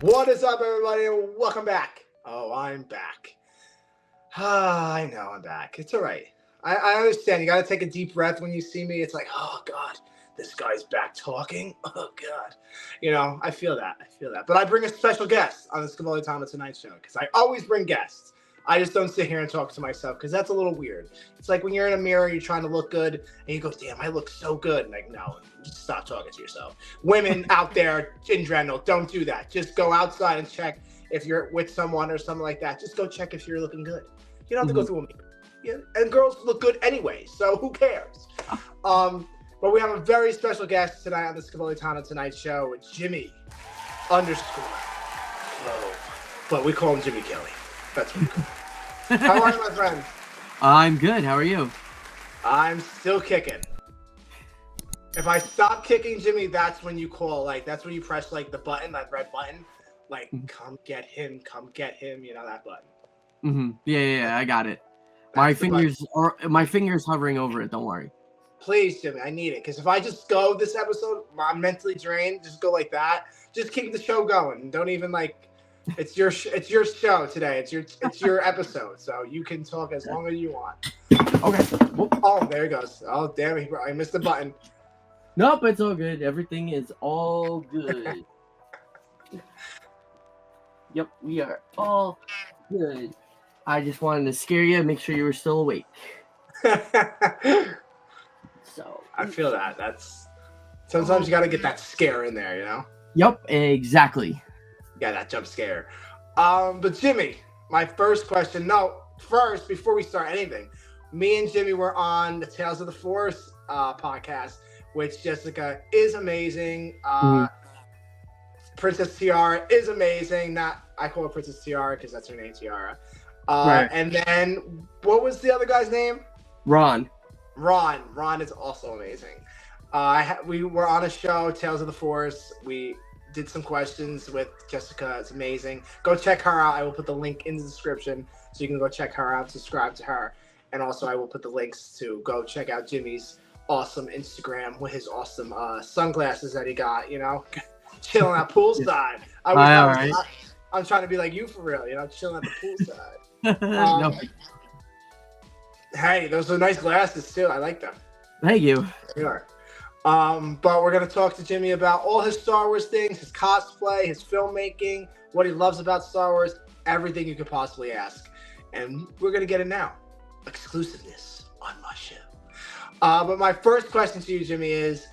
What is up, everybody? Welcome back. Oh, I'm back. I know I'm back. It's all right. I understand. You got to take a deep breath when you see me. It's like, oh, God, this guy's back talking. Oh, God. I feel that. But I bring a special guest on the Scevoli Tonight show because I always bring guests. I just don't sit here and talk to myself because that's a little weird. It's like when you're in a mirror, you're trying to look good, and you go, damn, I look so good. And like, no, just stop talking to yourself. Women out there in general, don't do that. Just go outside and check if you're with someone or something like that. Just go check if you're looking good. You don't have to go through a mirror. Yeah, and girls look good anyway, so who cares? But we have a very special guest tonight on the Scevoli Tonight show, Jimmy _ Oh, but we call him Jimmy Kelly. That's what we call him. How are you, my friend? I'm good. How are you? I'm still kicking. If I stop kicking, Jimmy, that's when you call. Like, that's when you press like the button, that red button. Like, come get him. You know that button. Mm-hmm. Yeah, I got it. My fingers hovering over it. Don't worry. Please, Jimmy, I need it because if I just go this episode, I'm mentally drained. Just go like that. Just keep the show going. Don't even like. It's your show today. It's your episode, so you can talk as long as you want. Okay. Oh, there he goes. Oh, damn it! I missed the button. Nope, it's all good. Everything is all good. Yep, we are all good. I just wanted to scare you, make sure you were still awake. So I feel that. That's sometimes you got to get that scare in there, you know. Yep, exactly. Yeah, that jump scare. But Jimmy, my first question. No, first before we start anything, me and Jimmy were on the Tales of the Force podcast, which Jessica is amazing. Princess Tiara is amazing. I call her Princess Tiara because that's her name, Tiara. Right. And then what was the other guy's name? Ron. Ron is also amazing. We were on a show, Tales of the Force. We did some questions with Jessica. It's amazing. Go check her out. I will put the link in the description so you can go check her out, subscribe to her. And also I will put the links to go check out Jimmy's awesome Instagram with his awesome sunglasses that he got, chilling at poolside. I'm trying to be like you for real, chilling at the poolside. Hey, those are nice glasses too. I like them. Thank you. They are. But we're going to talk to Jimmy about all his Star Wars things, his cosplay, his filmmaking, what he loves about Star Wars, everything you could possibly ask. And we're going to get it now. Exclusiveness on my show. But my first question to you, Jimmy, is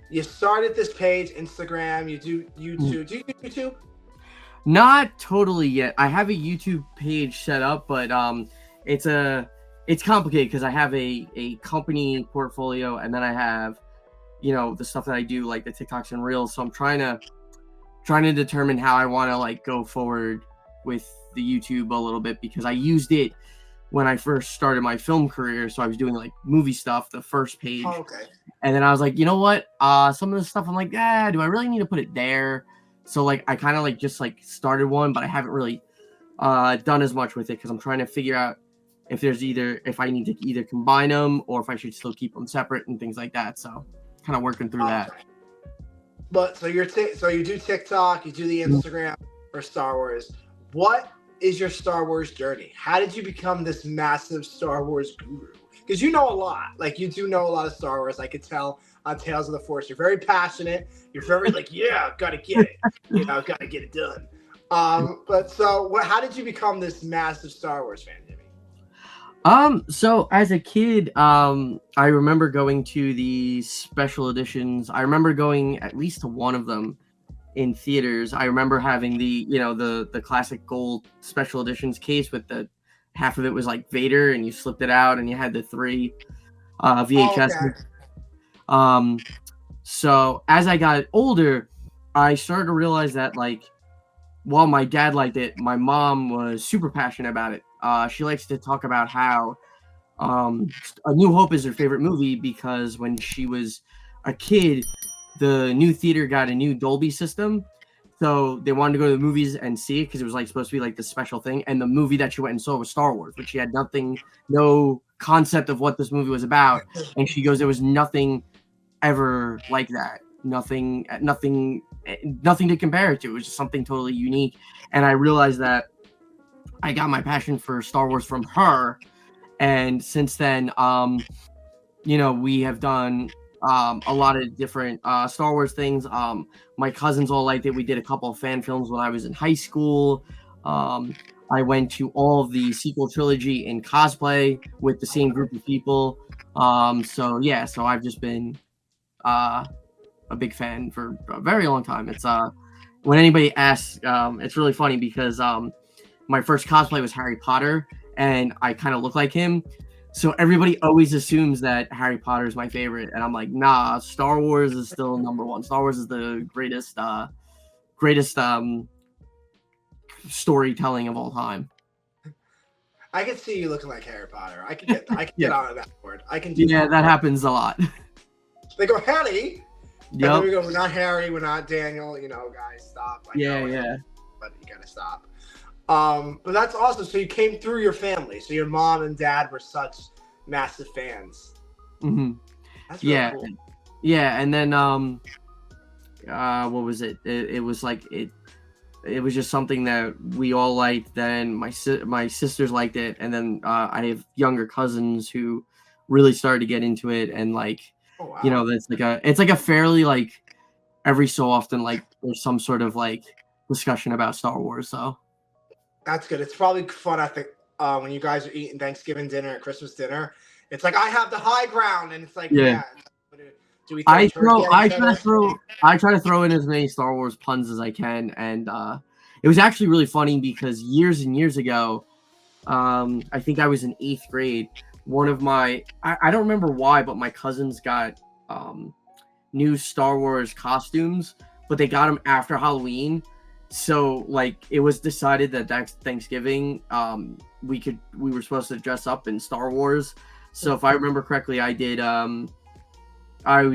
you started this page, Instagram, you do YouTube. Do you do YouTube? Not totally yet. I have a YouTube page set up, but it's complicated because I have a company portfolio and then I have the stuff that I do, like the TikToks and Reels. So I'm trying to determine how I want to like go forward with the YouTube a little bit because I used it when I first started my film career. So I was doing like movie stuff, the first page. Oh, okay. And then I was like, you know what? Some of the stuff I'm like, do I really need to put it there? So like I kind of like just like started one, but I haven't really done as much with it because I'm trying to figure out if I need to either combine them or if I should still keep them separate and things like that. So kind of working through that. But so you do TikTok, you do the Instagram for Star Wars. What is your Star Wars journey? How did you become this massive Star Wars guru? Because you know a lot. Like you do know a lot of Star Wars. I could tell on Tales of the Force. You're very passionate. You're very like, yeah, gotta get it. Gotta get it done. But so how did you become this massive Star Wars fan, Jimmy? So as a kid, I remember going to the special editions. I remember going at least to one of them in theaters. I remember having the classic gold special editions case with the half of it was like Vader and you slipped it out and you had the 3 VHS. Oh, okay. So as I got older, I started to realize that like, while my dad liked it, my mom was super passionate about it. She likes to talk about how A New Hope is her favorite movie because when she was a kid, the new theater got a new Dolby system. So they wanted to go to the movies and see it because it was like supposed to be like the special thing. And the movie that she went and saw was Star Wars, but she had no concept of what this movie was about. And she goes, there was nothing ever like that. nothing to compare it to. It was just something totally unique. And I realized that I got my passion for Star Wars from her. And since then, we have done a lot of different Star Wars things. My cousins all liked it. We did a couple of fan films when I was in high school. I went to all of the sequel trilogy in cosplay with the same group of people. So I've just been a big fan for a very long time. It's when anybody asks, it's really funny because my first cosplay was Harry Potter, and I kind of look like him. So everybody always assumes that Harry Potter is my favorite, and I'm like, nah, Star Wars is still number one. Star Wars is the greatest storytelling of all time. I can see you looking like Harry Potter. I can get on that board. I can do that happens a lot. They go, Harry. Yep. And then we go, we're not Harry, we're not Daniel, guys, stop. But you gotta stop. But that's awesome. So you came through your family. So your mom and dad were such massive fans. Mm-hmm. That's really cool. Yeah, and then what was it? It was like it was just something that we all liked. Then my sisters liked it, and then I have younger cousins who really started to get into it, and like, oh, wow. It's like a fairly like every so often like there's some sort of like discussion about Star Wars. So that's good. It's probably fun. I think when you guys are eating Thanksgiving dinner and Christmas dinner, it's like I have the high ground, and it's like Do we I try to throw in as many Star Wars puns as I can, and it was actually really funny because years and years ago, I think I was in 8th grade. One of my I don't remember why, but my cousins got new Star Wars costumes, but they got them after Halloween. So like it was decided that Thanksgiving we were supposed to dress up in Star Wars. So if I remember correctly, I did I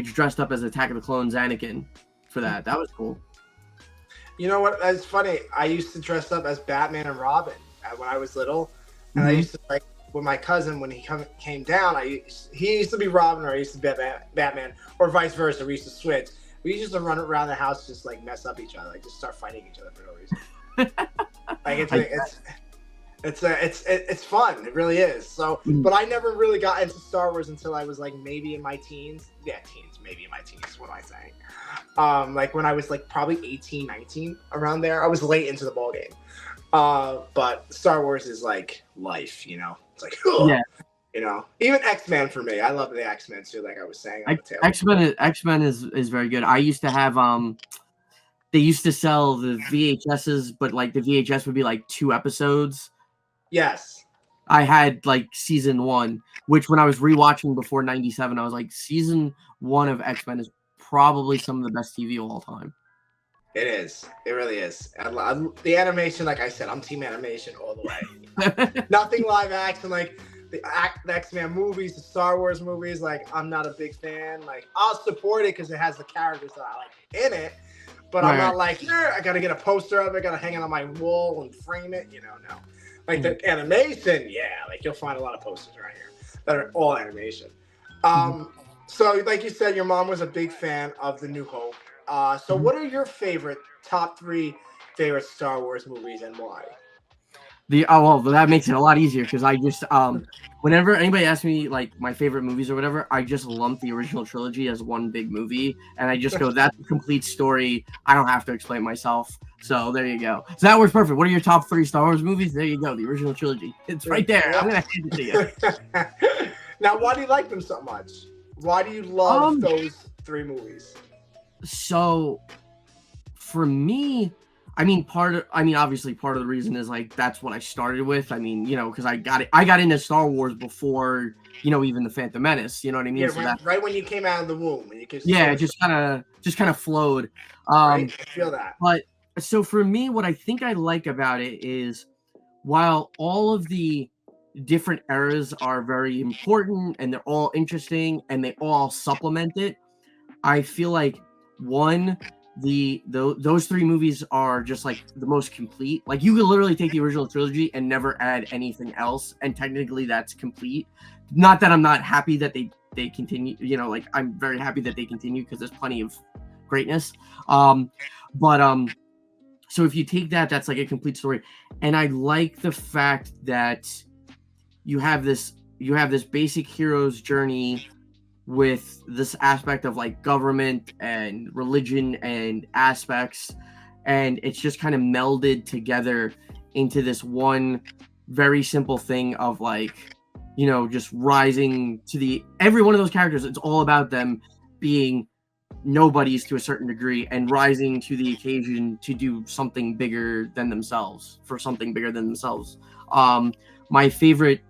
dressed up as Attack of the Clones Anakin for that. That was cool. You know what? That's funny. I used to dress up as Batman and Robin when I was little, and I used to like with my cousin when he came down. He used to be Robin, or I used to be Batman, or vice versa. We used to switch. We used to run around the house, just like mess up each other, like just start fighting each other for no reason. It's fun. It really is. So, but I never really got into Star Wars until I was like maybe in my teens. Yeah, maybe in my teens. What am I saying? Like when I was like probably 18, 19, around there. I was late into the ball game. But Star Wars is like life, It's like, even X-Men for me. I love the X-Men too, like I was saying. X-Men is very good. I used to have they used to sell the VHSs, but like the VHS would be like 2 episodes. Yes. I had like season 1, which when I was rewatching before 97, I was like, season 1 of X-Men is probably some of the best TV of all time. It is. It really is. The animation, like I said, I'm team animation all the way. Nothing live action like the X-Men movies, the Star Wars movies. Like, I'm not a big fan. Like, I'll support it because it has the characters that I like in it. But I'm not like, I got to get a poster of it, got to hang it on my wall and frame it. No. Like the animation, like you'll find a lot of posters right here that are all animation. So like you said, your mom was a big fan of The New Hope. So what are your top 3 favorite Star Wars movies and why? That makes it a lot easier because I just whenever anybody asks me like my favorite movies or whatever, I just lump the original trilogy as one big movie, and I just go, that's a complete story. I don't have to explain myself. So there you go. So that works perfect. What are your top 3 Star Wars movies? There you go, the original trilogy. It's right there. I'm gonna hand it to you. Now, why do you like them so much? Why do you love those 3 movies? So, for me, obviously part of the reason is like that's what I started with. Because I got into Star Wars before, even the Phantom Menace. You know what I mean? Yeah, right when you came out of the womb. It just kind of flowed. Right, I feel that. But so for me, what I think I like about it is, while all of the different eras are very important and they're all interesting and they all supplement it, I feel like those 3 movies are just like the most complete. Like you could literally take the original trilogy and never add anything else, and technically that's complete. Not that I'm not happy that they continue, like I'm very happy that they continue because there's plenty of greatness. But so if you take that, that's like a complete story. And I like the fact that you have this basic hero's journey with this aspect of like government and religion and aspects, and it's just kind of melded together into this one very simple thing of like, you know, just rising to the every one of those characters. It's all about them being nobodies to a certain degree and rising to the occasion to do something bigger than themselves, for something bigger than themselves. My favorite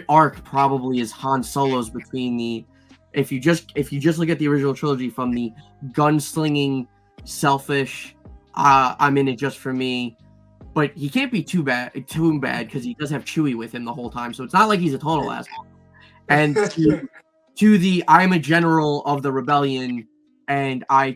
arc probably is Han Solo's between the, if you just look at the original trilogy, from the gunslinging, selfish, I'm in it just for me, but he can't be too bad because he does have Chewie with him the whole time, so it's not like he's a total asshole. And to the, I'm a general of the rebellion, and I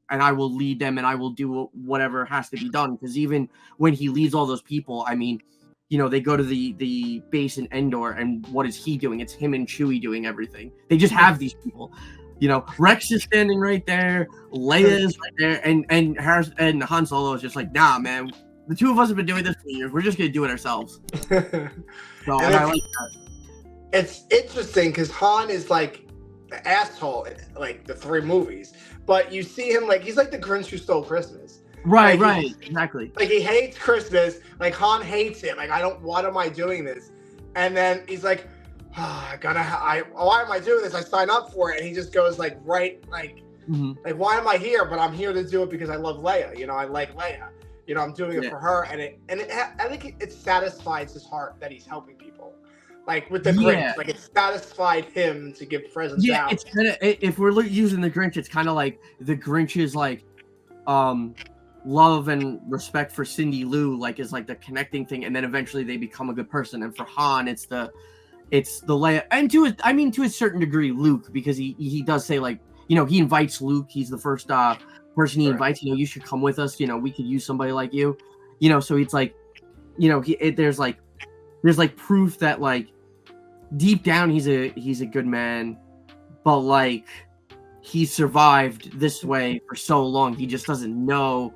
will lead them, and I will do whatever has to be done. Because even when he leads all those people, I mean, you know, they go to the base in Endor, and what is he doing? It's him and Chewie doing everything. They just have these people. You know, Rex is standing right there, Leia is right there, and Harris and Han Solo is just like, nah, man, the two of us have been doing this for years. We're just gonna do it ourselves. So and I like that. It's interesting because Han is like the asshole in like the 3 movies, but you see him like he's like the Grinch who stole Christmas. Right, like, right, exactly. Like he hates Christmas. Like Han hates it. Like what am I doing this? And then he's like, why am I doing this? I signed up for it, and he just goes like like why am I here? But I'm here to do it because I love Leia. You know, I like Leia. You know, I'm doing it for her, and I think it satisfies his heart that he's helping people. Like with the Grinch, like it satisfied him to give presents out. Yeah, it's kind of, if we're using the Grinch, it's kind of like the Grinch's like love and respect for Cindy Lou, like is like the connecting thing, and then eventually they become a good person. And for Han, it's the Leia, and to a certain degree Luke, because he does say, like, you know, he invites Luke. He's the first person he invites. You know, you should come with us. You know, we could use somebody like you. You know, so it's like, you know, there's like proof that like deep down he's a good man, but like he survived this way for so long, he just doesn't know.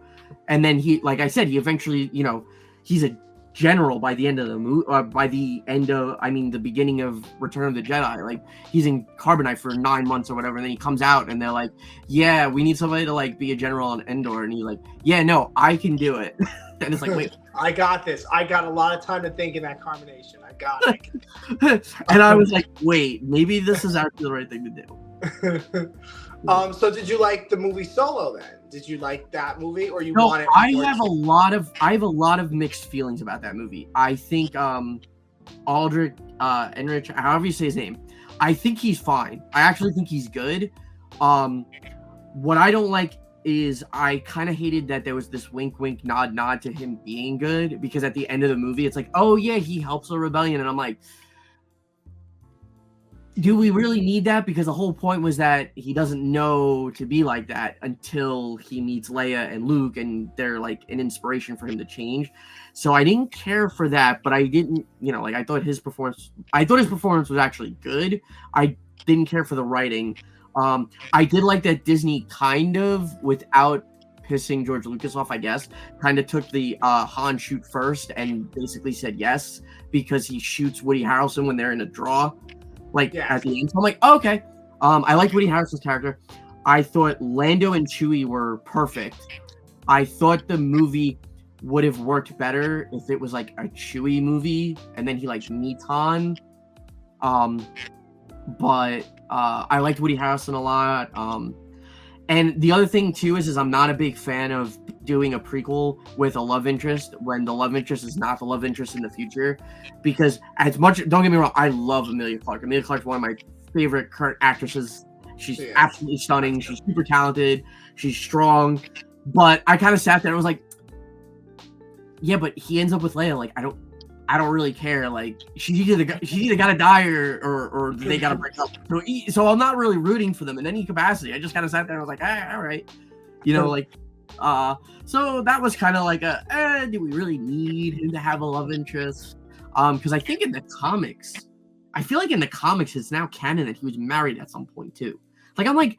And then he, like I said, he eventually, you know, he's a general by the end of the movie, the beginning of Return of the Jedi. Like he's in Carbonite for 9 months or whatever, and then he comes out and they're like, yeah, we need somebody to like be a general on Endor, and he's like, yeah, no, I can do it. And it's like, wait, I got this. I got a lot of time to think in that combination. I got it. And I was like, wait, maybe this is actually the right thing to do. So did you like the movie Solo then? Did you like that movie, or wanted? I have a lot of mixed feelings about that movie. I think Aldrich Enrich, however you say his name, I think he's fine. I actually think he's good. What I don't like is I kind of hated that there was this wink, nod to him being good, because at the end of the movie, it's like, oh yeah, he helps the rebellion. And I'm like, do we really need that? Because the whole point was that he doesn't know to be like that until he meets Leia and Luke, and they're like an inspiration for him to change. So I didn't care for that, but I didn't, you know, like I thought his performance was actually good. I didn't care for the writing. I did like that Disney kind of, without pissing George Lucas off, I guess, kind of took the Han shoot first and basically said yes, because he shoots Woody Harrelson when they're in a draw, at the end. So I'm like, oh, okay. I like Woody Harrelson's character. I thought Lando and Chewie were perfect. I thought the movie would have worked better if it was like a Chewie movie and then he like meets Han. But I liked Woody Harrelson a lot. And the other thing too is I'm not a big fan of doing a prequel with a love interest when the love interest is not the love interest in the future, because as much, don't get me wrong, I love Emilia Clarke. Emilia Clarke's one of my favorite current actresses. She's absolutely stunning. She's super talented. She's strong. But I kind of sat there and was like, yeah, but he ends up with Leia. Like, I don't really care. Like, she's either gotta die or they gotta break up. So I'm not really rooting for them in any capacity. I just kind of sat there and was like, all right, you know, like, so that was kind of like do we really need him to have a love interest? Because I think in the comics, I feel like in the comics it's now canon that he was married at some point too. Like, I'm like,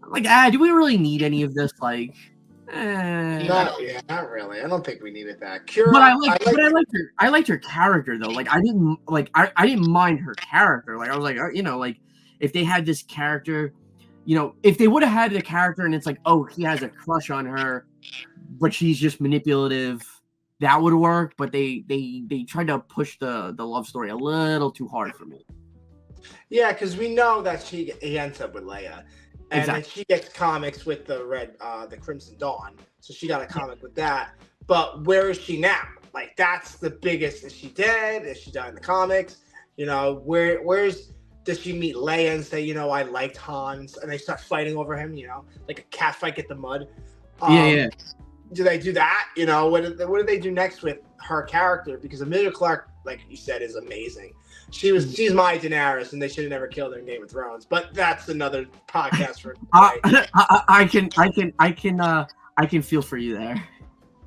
like, do we really need any of this? Like, Not really. I don't think we needed that. But Kira, I liked her character though. Like I didn't mind her character. Like I was like, like if they had this character, if they would have had the character and it's like, oh, he has a crush on her, but she's just manipulative, that would work. But they tried to push the love story a little too hard for me. Yeah, because we know that he ends up with Leia, and Exactly. then she gets comics with the Crimson Dawn, so she got a comic with that. But where is she now? Like that's the biggest. Is she dead? Is she died in the comics? Where's does she meet Leia and say, I liked Hans, and they start fighting over him? Like a cat fight at the mud. Yeah. Do they do that? What do they do next with her character? Because Emilia Clarke, like you said, is amazing. She's my Daenerys, and they should have never killed her in Game of Thrones. But that's another podcast for today. I can feel for you there.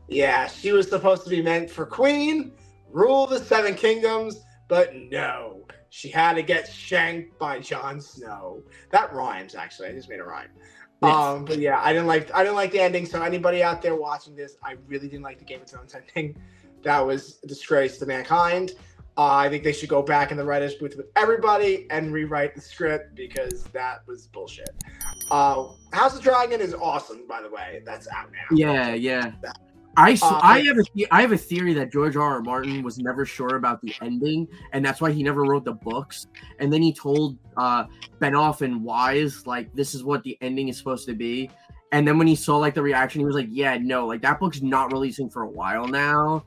Yeah, she was supposed to be meant for Queen, rule the Seven Kingdoms, but no, she had to get shanked by Jon Snow. That rhymes, actually. I just made a rhyme. Yes. But yeah, I didn't like the ending. So anybody out there watching this, I really didn't like the Game of Thrones ending. That was a disgrace to mankind. I think they should go back in the writers' booth with everybody and rewrite the script because that was bullshit. House of Dragon is awesome, by the way. That's out now. Yeah. I have a theory that George R.R. Martin was never sure about the ending, and that's why he never wrote the books. And then he told Benioff and Wise, like, this is what the ending is supposed to be. And then when he saw like the reaction, he was like, "Yeah, no, like that book's not releasing for a while now."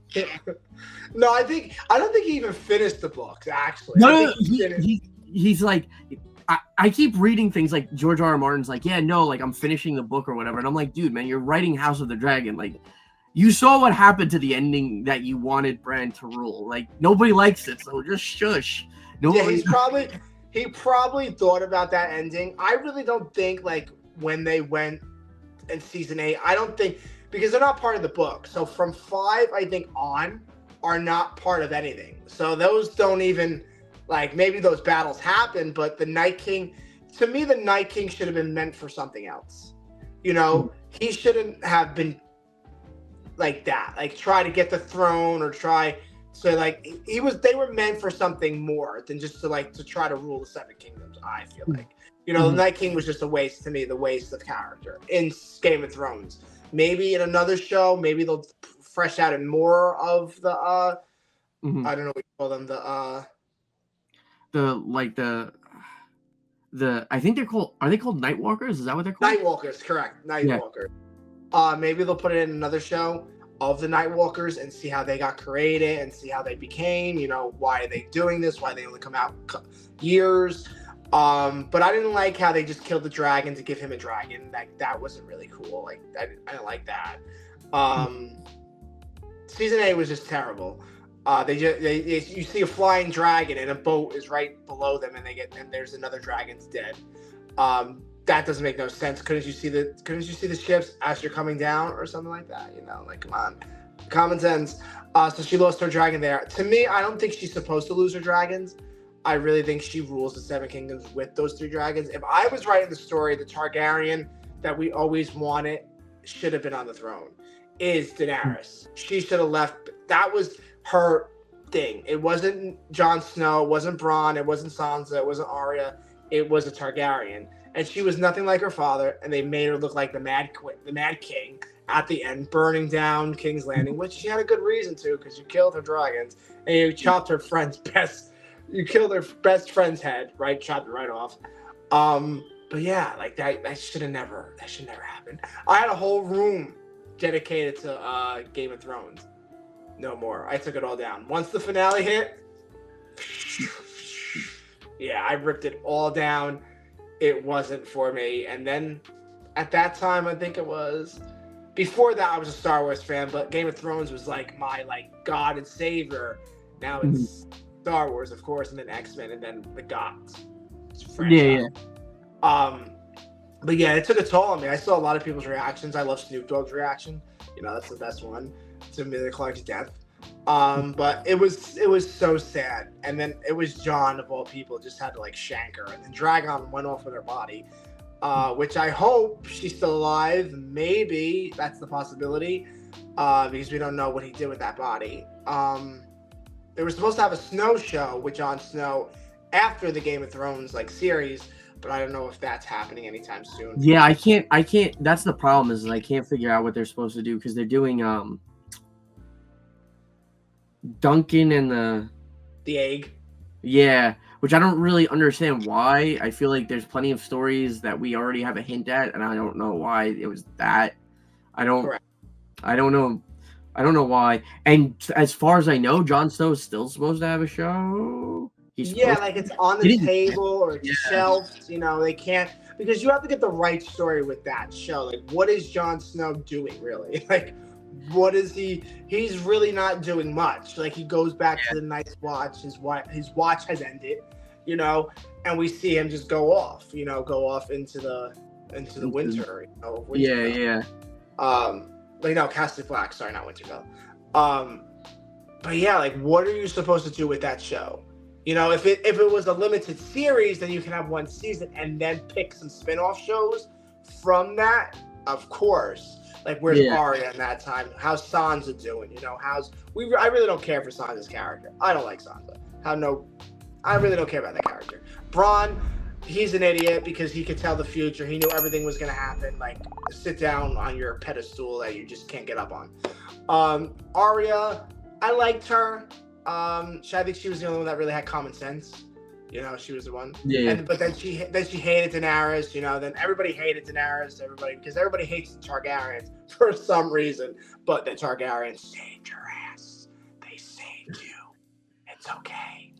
No, I don't think he even finished the books. Actually, no, he's like, I keep reading things like George R.R. Martin's like, "Yeah, no, like I'm finishing the book or whatever," and I'm like, "Dude, man, you're writing House of the Dragon. Like, you saw what happened to the ending that you wanted Bran to rule. Like, nobody likes it, so just shush." Yeah, he probably thought about that ending. I really don't think like when they went in season 8, I don't think because they're not part of the book. So from 5, I think on are not part of anything. So those don't even like maybe those battles happen, but the Night King, to me, the Night King should have been meant for something else. He shouldn't have been like that, like try to get the throne or try. So like they were meant for something more than just to try to rule the Seven Kingdoms. I feel like. The Night King was just a waste to me, the waste of character in Game of Thrones. Maybe in another show, maybe they'll fresh out in more of the I don't know what you call them, I think are they called Nightwalkers? Is that what they're called? Nightwalkers, correct. Nightwalkers. Yeah. Maybe they'll put it in another show of the Nightwalkers and see how they got created and see how they became, why are they doing this? Why they only come out years. But I didn't like how they just killed the dragon to give him a dragon. Like that wasn't really cool. Like I didn't like that. Season 8 was just terrible. You see a flying dragon and a boat is right below them, and there's another dragon's dead. That doesn't make no sense. Couldn't you see the ships as you're coming down or something like that? Like come on, common sense. So she lost her dragon there. To me, I don't think she's supposed to lose her dragons. I really think she rules the Seven Kingdoms with those 3 dragons. If I was writing the story, the Targaryen that we always wanted should have been on the throne is Daenerys. She should have left. That was her thing. It wasn't Jon Snow. It wasn't Bronn. It wasn't Sansa. It wasn't Arya. It was a Targaryen. And she was nothing like her father, and they made her look like the Mad King at the end, burning down King's Landing, which she had a good reason to, because you killed her dragons, and you chopped her friend's best... You killed her best friend's head, right? Chopped it right off. But yeah, like that should never happen. I had a whole room dedicated to Game of Thrones. No more. I took it all down. Once the finale hit, yeah, I ripped it all down. It wasn't for me. And then at that time, I think it was before that I was a Star Wars fan, but Game of Thrones was like my God and Savior. Now it's Star Wars, of course, and then X-Men, and then the Gods. Yeah. But yeah, it took a toll on me. I saw a lot of people's reactions. I love Snoop Dogg's reaction. That's the best one to Emilia Clarke's death. But it was so sad. And then it was Jon, of all people, just had to shank her, and then Dragon went off with her body. which I hope she's still alive. Maybe that's the possibility, because we don't know what he did with that body. They were supposed to have a Snow show with Jon Snow after the Game of Thrones series, but I don't know if that's happening anytime soon. Yeah, I can't. That's the problem, is I can't figure out what they're supposed to do, because they're doing Duncan and the egg. Yeah, which I don't really understand why. I feel like there's plenty of stories that we already have a hint at, and I don't know why it was that. Correct. I don't know. I don't know why. And as far as I know, Jon Snow is still supposed to have a show. It's on the table or it's shelved. They can't, because you have to get the right story with that show. What is Jon Snow doing really? What is he? He's really not doing much. He goes back to the Night's Watch. His watch has ended, and we see him just go off into the winter. Castle Black. Sorry, not Winterfell. But yeah, what are you supposed to do with that show? If it was a limited series, then you can have one season and then pick some spin-off shows from that, of course. Where's Arya in that time? How's Sansa doing? I really don't care for Sansa's character. I don't like Sansa. I really don't care about that character. Bronn, he's an idiot because he could tell the future. He knew everything was going to happen. Sit down on your pedestal that you just can't get up on. Arya, I liked her. I think she was the only one that really had common sense. She was the one. Yeah. But then she hated Daenerys. Then everybody hated Daenerys. Because everybody hates the Targaryens for some reason. But the Targaryens saved your ass. They saved you. It's okay.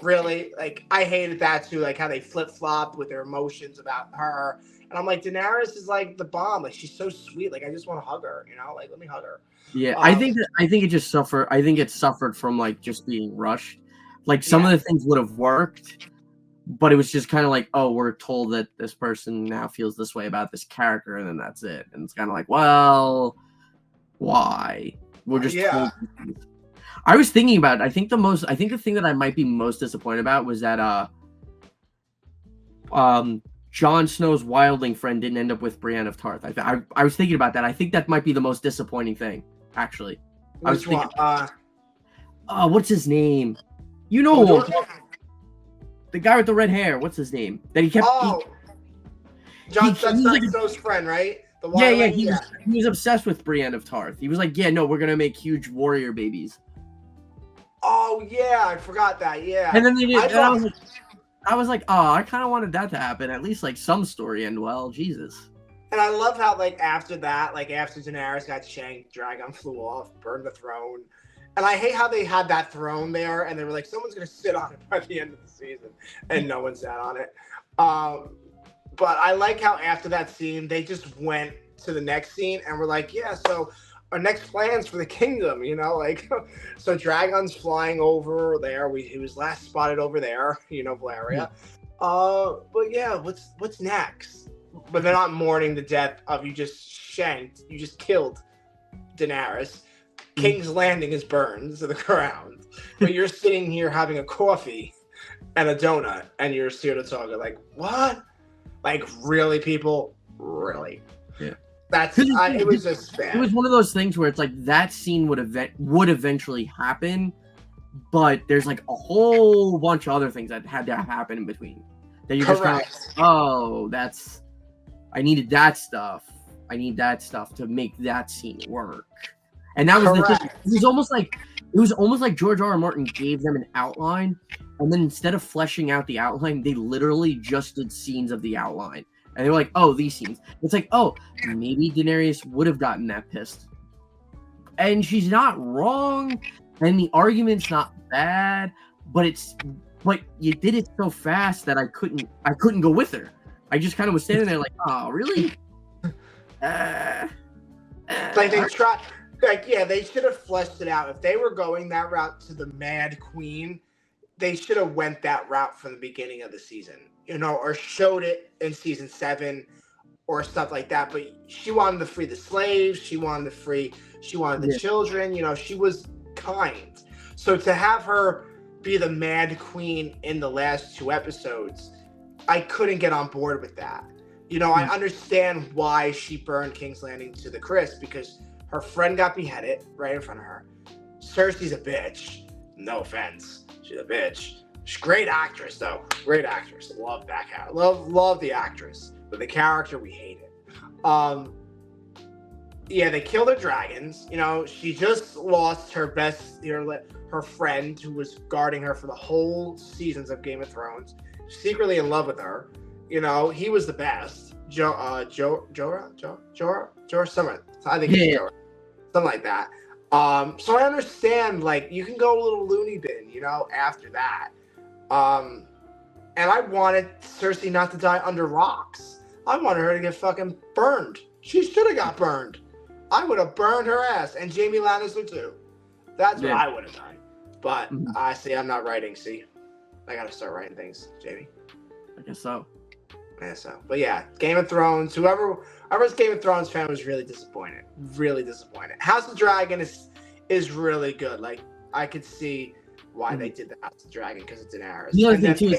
Really, I hated that too. How they flip flopped with their emotions about her. And I'm Daenerys is the bomb. She's so sweet. I just want to hug her. Let me hug her. Yeah, I think it just suffered. I think it suffered from just being rushed. Some of the things would have worked, but it was just kind of oh, we're told that this person now feels this way about this character, and then that's it. And it's kind of well, why? We're just told. I was thinking about it. I think the thing that I might be most disappointed about was that Jon Snow's wildling friend didn't end up with Brienne of Tarth. I was thinking about that. I think that might be the most disappointing thing, actually. Which one? What's his name? The guy with the red hair. What's his name? That he kept. Jon Snow's friend, right? He was obsessed with Brienne of Tarth. He was no, we're gonna make huge warrior babies. Oh yeah, I forgot that. Yeah. And then they did. I was oh, I kind of wanted that to happen. At least some story end well. Jesus. And I love how after that, after Daenerys got shanked, Dragon flew off, burned the throne. And I hate how they had that throne there, and they were someone's going to sit on it by the end of the season, and no one sat on it. But I like how after that scene, they just went to the next scene, and we're so our next plans for the kingdom, so Dragon's flying over there. He was last spotted over there, Valeria. But yeah, what's next? But they're not mourning the death of you just killed Daenerys. King's Landing is burned to the ground, but you're sitting here having a coffee and a donut, and you're here to talk. What? Really, people? Really? Yeah. It was just bad. It was one of those things where it's that scene would eventually happen, but there's a whole bunch of other things that had to happen in between. That you're just I needed that stuff. I need that stuff to make that scene work. And that was the thing. It was almost like George R. R. Martin gave them an outline, and then instead of fleshing out the outline, they literally just did scenes of the outline. And they were oh, these scenes. It's oh, maybe Daenerys would have gotten that pissed. And she's not wrong, and the argument's not bad, but you did it so fast that I couldn't go with her. I just kind of was standing there oh, really? They tried. They should have fleshed it out. If they were going that route to the Mad Queen, they should have went that route from the beginning of the season, or showed it in season 7 or stuff like that. But she wanted to free the slaves. She wanted the children. She was kind. So to have her be the Mad Queen in the last 2 episodes, I couldn't get on board with that. You know, I understand why she burned King's Landing to the crisp because her friend got beheaded right in front of her. Cersei's a bitch. No offense, she's a bitch. She's a great actress though. Great actress. Love that character. Love the actress, but the character we hate it. Yeah, they killed her dragons. You know, she just lost her her friend who was guarding her for the whole seasons of Game of Thrones. Secretly in love with her. You know, he was the best. Jorah, something. I think it's Jorah. Something like that. So I understand, like, you can go a little loony bin, you know, after that. And I wanted Cersei not to die under rocks. I wanted her to get fucking burned. She should have got burned. I would have burned her ass, and Jaime Lannister too. That's what I would have done. But I see, I'm not writing. See, I gotta start writing things, Jamie. I guess so. Yeah, so. But yeah, Game of Thrones. Whoever's Game of Thrones fan was really disappointed. Really disappointed. House of Dragon is really good. Like, I could see why they did the House of Dragon because it's Daenerys. The other thing too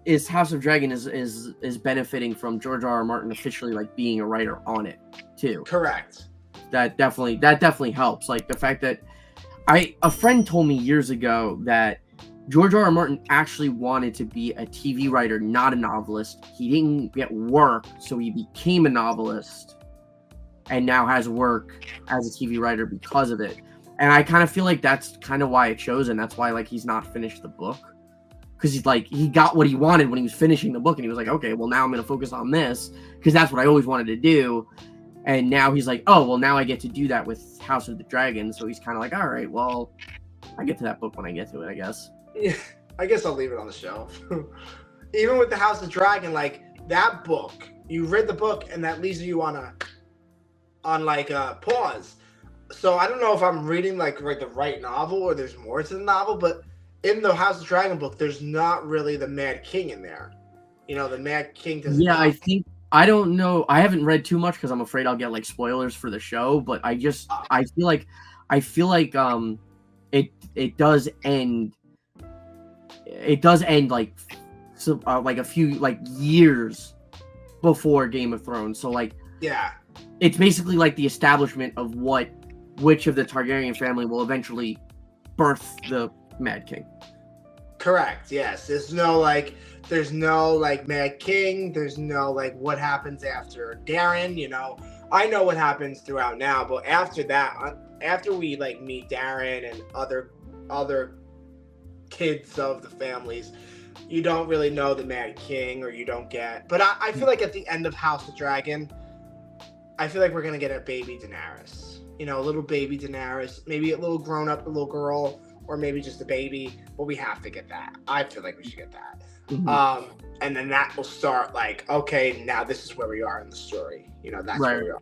is House of Dragon is benefiting from George R.R. Martin officially like being a writer on it too. Correct. That definitely helps. Like the fact that a friend told me years ago that George R.R. Martin actually wanted to be a TV writer, not a novelist. He didn't get work, so he became a novelist and now has work as a TV writer because of it. And I kind of feel like that's kind of why it shows, and that's why like he's not finished the book. Because he got what he wanted when he was finishing the book, and he was like, okay, well now I'm going to focus on this because that's what I always wanted to do. And now he's like, oh, well, now I get to do that with House of the Dragon. So he's kind of like, all right, well, I get to that book when I get to it, I guess. Yeah, I guess I'll leave it on the shelf. Even with the House of Dragon, like that book, you read the book and that leaves you on a pause. So I don't know if I'm reading like the right novel or there's more to the novel, but in the House of Dragon book, there's not really the Mad King in there. You know, the Mad King doesn't. Yeah, I don't know. I haven't read too much because I'm afraid I'll get like spoilers for the show. But I feel like it does end. It does end like a few like years before Game of Thrones. So like it's basically like the establishment of which of the Targaryen family will eventually birth the Mad King. Correct. Yes. There's no Mad King. There's no like what happens after Darren. You know, I know what happens throughout now, but after that, after we like meet Darren and other kids of the families, you don't really know the Mad King, or you don't get. But I feel like at the end of House of Dragon, I feel like we're gonna get a baby Daenerys. You know, a little baby Daenerys, maybe a little grown up, a little girl, or maybe just a baby. But we have to get that. I feel like we should get that. Mm-hmm. And then that will start like, okay, now this is where we are in the story. You know, that's where we are.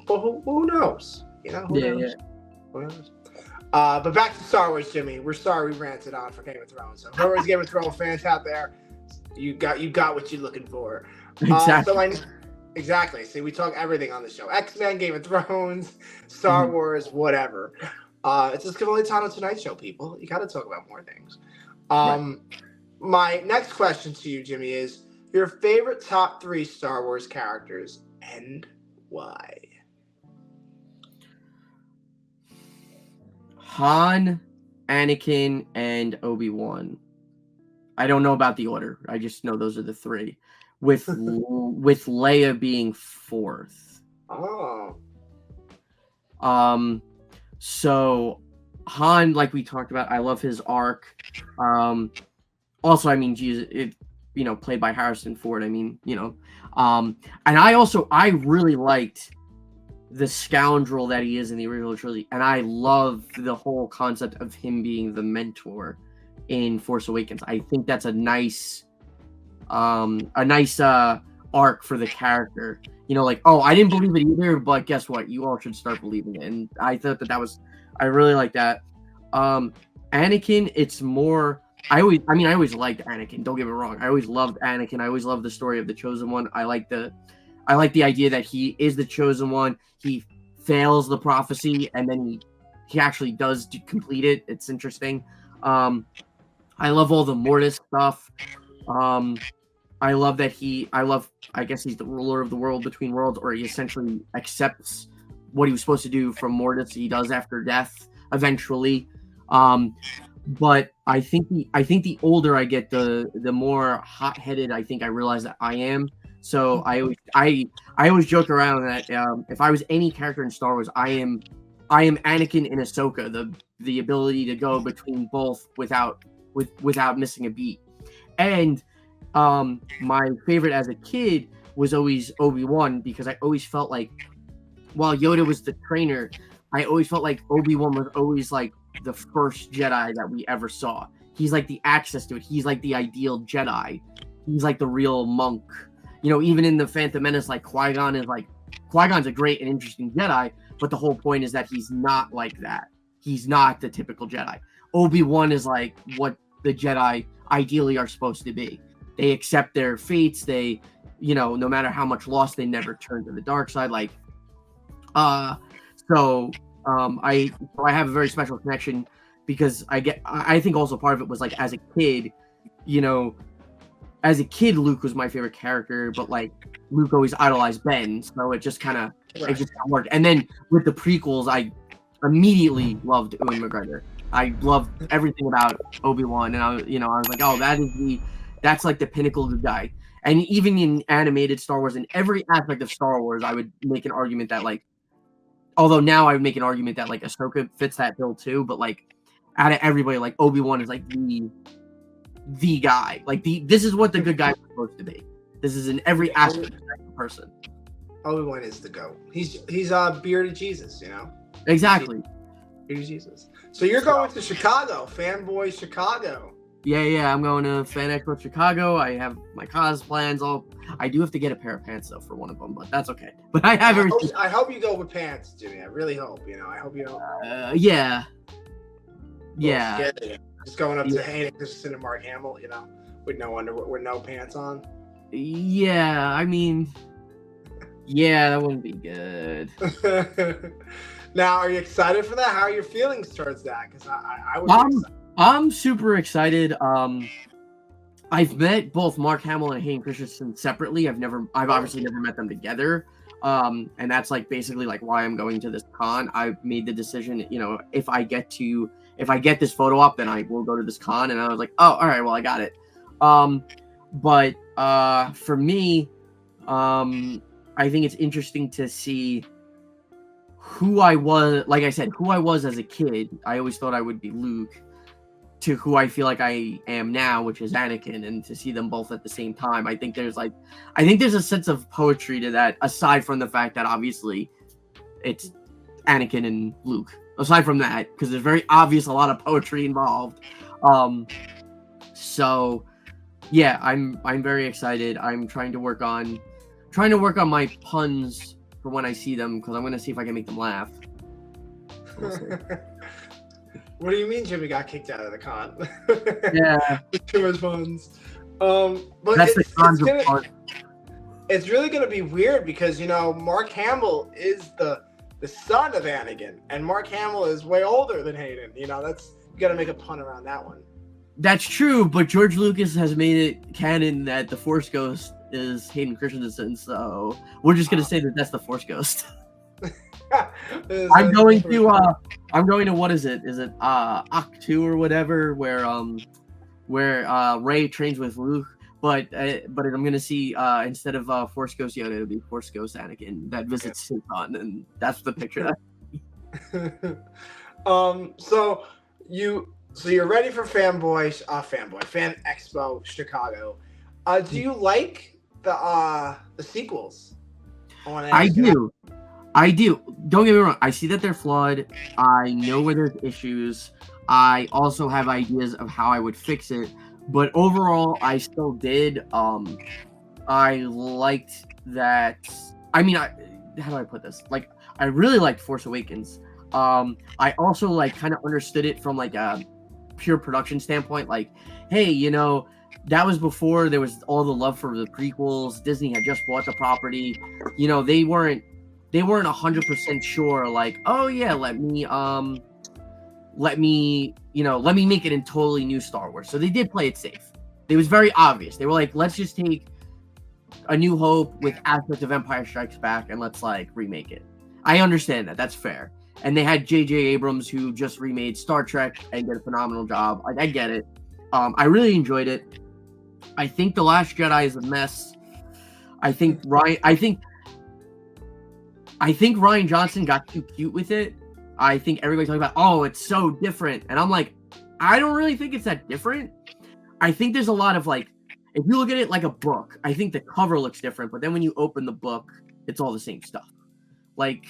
But who knows? You know, who knows? Who knows? But back to Star Wars, Jimmy. We're sorry we ranted on for Game of Thrones. So whoever's Game of Thrones fans out there, you got what you're looking for. Exactly. Exactly. See, we talk everything on the show. X-Men, Game of Thrones, Star Wars, whatever. It's the Scevoli Tano Tonight Show, people. You got to talk about more things. My next question to you, Jimmy, is your favorite top 3 Star Wars characters and why? Han, Anakin, and Obi-Wan. I don't know about the order. I just know those are the 3. With Leia being 4th. Oh. So Han, like we talked about, I love his arc. Also, I mean, Jesus, played by Harrison Ford. I mean, and I really liked the scoundrel that he is in the original trilogy, and I love the whole concept of him being the mentor in Force Awakens. I think that's a nice arc for the character. Like, oh, I didn't believe it either, but guess what? You all should start believing it. And I thought I really like that. Anakin, it's more. I always liked Anakin. Don't get me wrong. I always loved Anakin. I always loved the story of the Chosen One. I like the idea that he is the Chosen One. He fails the prophecy, and then he actually does complete it. It's interesting. I love all the Mortis stuff. I love that I guess he's the ruler of the world between worlds, or he essentially accepts what he was supposed to do from Mortis. He does after death eventually. But I think the older I get, the more hot-headed I think I realize that I am. So I always joke around that if I was any character in Star Wars, I am Anakin and Ahsoka, the ability to go between both without missing a beat. And my favorite as a kid was always Obi-Wan, because I always felt like while Yoda was the trainer, I always felt like Obi-Wan was always like the first Jedi that we ever saw. He's like the access to it. He's like the ideal Jedi. He's like the real monk. You know, even in the Phantom Menace, like Qui-Gon's a great and interesting Jedi, but the whole point is that he's not like that. He's not the typical Jedi. Obi-Wan is like what the Jedi ideally are supposed to be. They accept their fates. They, you know, no matter how much loss, they never turn to the dark side. Like, I have a very special connection because I think also part of it was like as a kid, you know, Luke was my favorite character, but like Luke always idolized Ben, so it just kind of worked. And then with the prequels, I immediately loved Ewan McGregor. I loved everything about Obi-Wan, and I was like, oh, that's like the pinnacle of the guy. And even in animated Star Wars, in every aspect of Star Wars, I would make an argument that like, although now I would make an argument that like Ahsoka fits that bill too, but like out of everybody, like Obi-Wan is like the guy. Like this is what the good guy is supposed to be. This is in every aspect of the person. Obi-Wan is the GOAT. He's bearded Jesus, you know? Exactly. Bearded Jesus. So you're going to Chicago, Fanboy Chicago. Yeah, I'm going to Fan Expo Chicago. I have my cos plans. I do have to get a pair of pants though for one of them, but that's okay. But I have everything. I hope you go with pants, Jimmy. I really hope. You know, I hope you don't. Yeah. Just going up to Hayden Christensen and Mark Hamill, you know, with no pants on. Yeah, I mean, yeah, that wouldn't be good. Now, are you excited for that? How are your feelings towards that? Because I would. I'm super excited. I've met both Mark Hamill and Hayden Christensen separately. I've obviously never met them together. And that's like basically like why I'm going to this con. I've made the decision, you know, if I get this photo op, then I will go to this con. And I was like, oh, all right, well, I got it. But for me, I think it's interesting to see who I was. Like I said, who I was as a kid. I always thought I would be Luke, to who I feel like I am now, which is Anakin, and to see them both at the same time. I think there's a sense of poetry to that, aside from the fact that obviously it's Anakin and Luke. Aside from that, because there's very obvious a lot of poetry involved. So yeah, I'm very excited. I'm trying to work on my puns for when I see them, because I'm gonna see if I can make them laugh. We'll see. What do you mean Jimmy got kicked out of the con? Yeah. Too much puns. But that's the cons of fun. It's really going to be weird because, you know, Mark Hamill is the son of Anakin, and Mark Hamill is way older than Hayden. You know, you got to make a pun around that one. That's true, but George Lucas has made it canon that the Force Ghost is Hayden Christensen, so we're just going to say that that's the Force Ghost. I'm going to what is it? Is it Octu or whatever, where Rey trains with Luke, but I'm gonna see instead of Force Ghost Yoda, it'll be Force Ghost Anakin that visits Silkon, and that's the picture. So you're ready for Fan Expo Chicago. Do you like the sequels? I do. Don't get me wrong. I see that they're flawed. I know where there's issues. I also have ideas of how I would fix it. But overall, I still did. I liked that. I mean, how do I put this? Like, I really liked Force Awakens. I also like kind of understood it from like a pure production standpoint. Like, hey, you know, that was before there was all the love for the prequels. Disney had just bought the property. You know, they weren't 100% sure, like, oh yeah, let me make it in totally new Star Wars. So they did play it safe. It was very obvious. They were like, let's just take A New Hope with aspects of Empire Strikes Back and let's like remake it. I understand that. That's fair. And they had J.J. Abrams, who just remade Star Trek and did a phenomenal job. Like, I get it. I really enjoyed it. I think The Last Jedi is a mess. I think Ryan Johnson got too cute with it. I think everybody's talking about, oh, it's so different. And I'm like, I don't really think it's that different. I think there's a lot of like, if you look at it like a book, I think the cover looks different, but then when you open the book, it's all the same stuff. Like,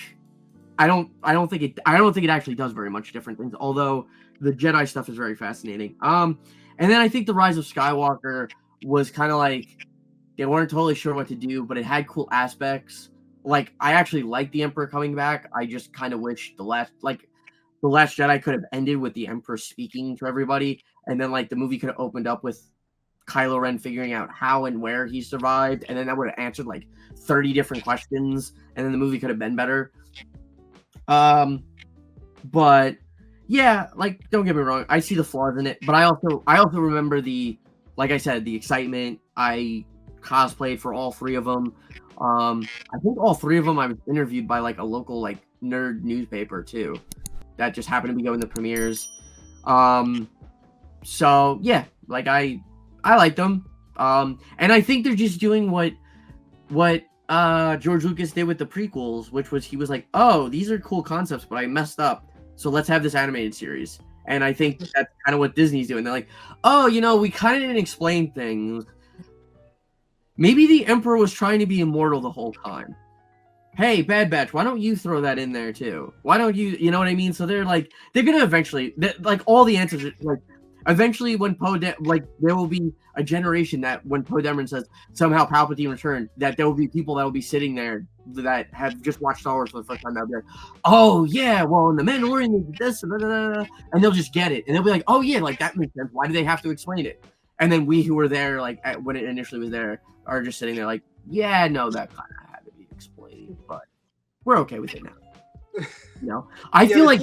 I don't think it actually does very much different things, although the Jedi stuff is very fascinating. And then I think The Rise of Skywalker was kind of like, they weren't totally sure what to do, but it had cool aspects. Like, I actually liked the Emperor coming back. I just kind of wish The Last Jedi could have ended with the Emperor speaking to everybody, and then like the movie could have opened up with Kylo Ren figuring out how and where he survived, and then that would have answered like 30 different questions, and then the movie could have been better. But yeah, like, don't get me wrong, I see the flaws in it, but I also remember like I said, the excitement. I cosplayed for all three of them. I think all three of them I was interviewed by like a local like nerd newspaper too, that just happened to be going to premieres. So yeah, like I liked them. And I think they're just doing what George Lucas did with the prequels, which was he was like, oh, these are cool concepts, but I messed up, so let's have this animated series. And I think that's kind of what Disney's doing. They're like, oh, we kind of didn't explain things. Maybe the Emperor was trying to be immortal the whole time. Hey, Bad Batch, why don't you throw that in there too? Why don't you know what I mean? So they're gonna eventually, like, all the answers are, like, eventually when there will be a generation that when Poe Dameron says somehow Palpatine returned, that there will be people that will be sitting there that have just watched Star Wars for the first time. They'll be like, oh yeah, well, in the Mandalorian did this, and they'll just get it, and they'll be like, oh yeah, like that makes sense. Why do they have to explain it? And then we who were there, like when it initially was there, are just sitting there like, yeah, no, that kind of had to be explained, but we're okay with it now. I feel like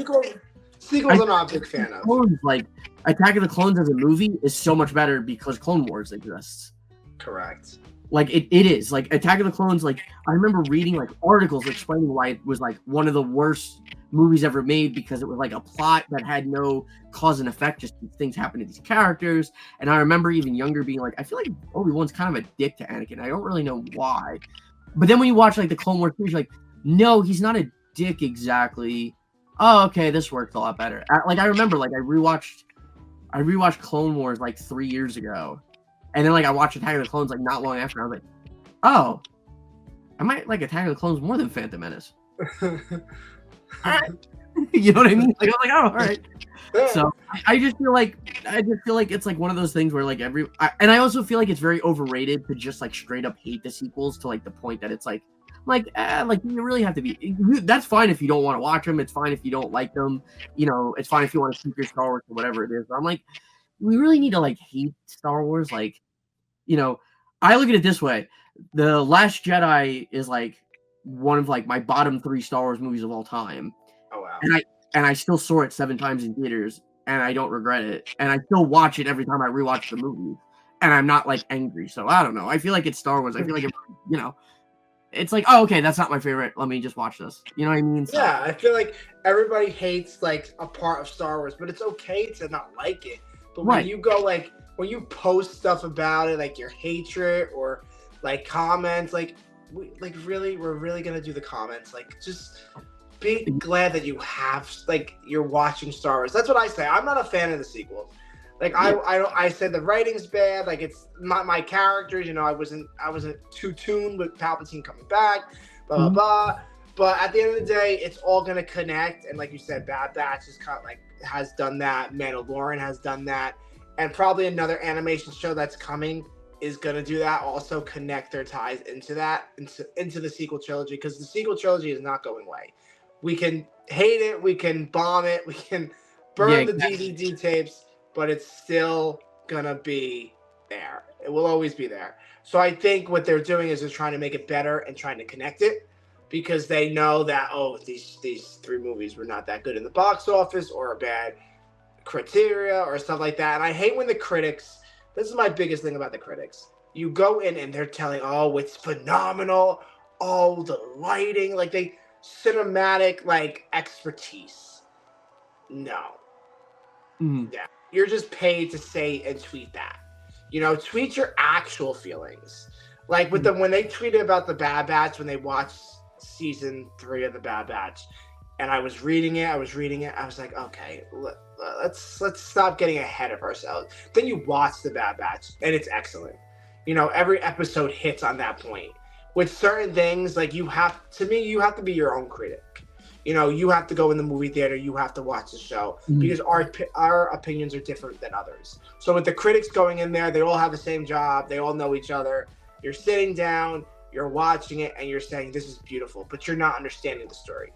sequels I'm not a big fan of. Clones, like Attack of the Clones as a movie is so much better because Clone Wars exists. Correct. Like it is like Attack of the Clones. Like I remember reading like articles explaining why it was like one of the worst movies ever made because it was like a plot that had no cause and effect, just things happen to these characters. And I remember even younger being like, I feel like Obi-Wan's kind of a dick to Anakin. I don't really know why. But then when you watch like the Clone Wars series, you're like, no, he's not a dick exactly. Oh, okay, this works a lot better. Like I remember, like I rewatched Clone Wars like 3 years ago, and then like I watched Attack of the Clones like not long after. I was like, oh, I might like Attack of the Clones more than Phantom Menace. All right. You know what I mean? Like I was like, oh, all right. Yeah. So I just feel like it's like one of those things where like and I also feel like it's very overrated to just like straight up hate the sequels to like the point that it's like you really have to be. That's fine if you don't want to watch them. It's fine if you don't like them. It's fine if you want to keep your Star Wars or whatever it is. But I'm like, we really need to like hate Star Wars. Like, I look at it this way: The Last Jedi is like one of like my bottom 3 Star Wars movies of all time. Oh wow! And I still saw it 7 times in theaters, and I don't regret it. And I still watch it every time I rewatch the movie, and I'm not like angry. So I don't know. I feel like it's Star Wars. I feel like it's like, oh, okay, that's not my favorite. Let me just watch this. You know what I mean? So, yeah, I feel like everybody hates like a part of Star Wars, but it's okay to not like it. But when you go like when you post stuff about it, like your hatred or like comments, we're really gonna do the comments. Like, just be glad that you're watching Star Wars. That's what I say. I'm not a fan of the sequels. Like I said the writing's bad. Like it's not my characters. I wasn't too tuned with Palpatine coming back. Blah blah blah. But at the end of the day, it's all gonna connect. And like you said, Bad Batch is kind of like has done that. Mandalorian has done that, and probably another animation show that's coming is gonna do that. Also connect their ties into the sequel trilogy, because the sequel trilogy is not going away. We can hate it. We can bomb it. We can burn the DVD tapes. But it's still gonna be there. It will always be there. So I think what they're doing is they're trying to make it better and trying to connect it, because they know that, oh, these 3 movies were not that good in the box office or a bad criteria or stuff like that. And I hate when the critics This is my biggest thing about the critics. You go in and they're telling, oh, it's phenomenal. Oh, the lighting, like they cinematic like expertise. No. Mhm. Yeah. You're just paid to say and tweet that. Tweet your actual feelings. Like with them when they tweeted about the Bad Batch when they watched season 3 of the Bad Batch, and I was reading it. I was like, okay, let's stop getting ahead of ourselves. Then you watch the Bad Batch, and it's excellent. Every episode hits on that point. With certain things, like you have to be your own critic. You have to go in the movie theater. You have to watch the show because our opinions are different than others. So with the critics going in there, they all have the same job. They all know each other. You're sitting down, you're watching it, and you're saying, this is beautiful, but you're not understanding the story.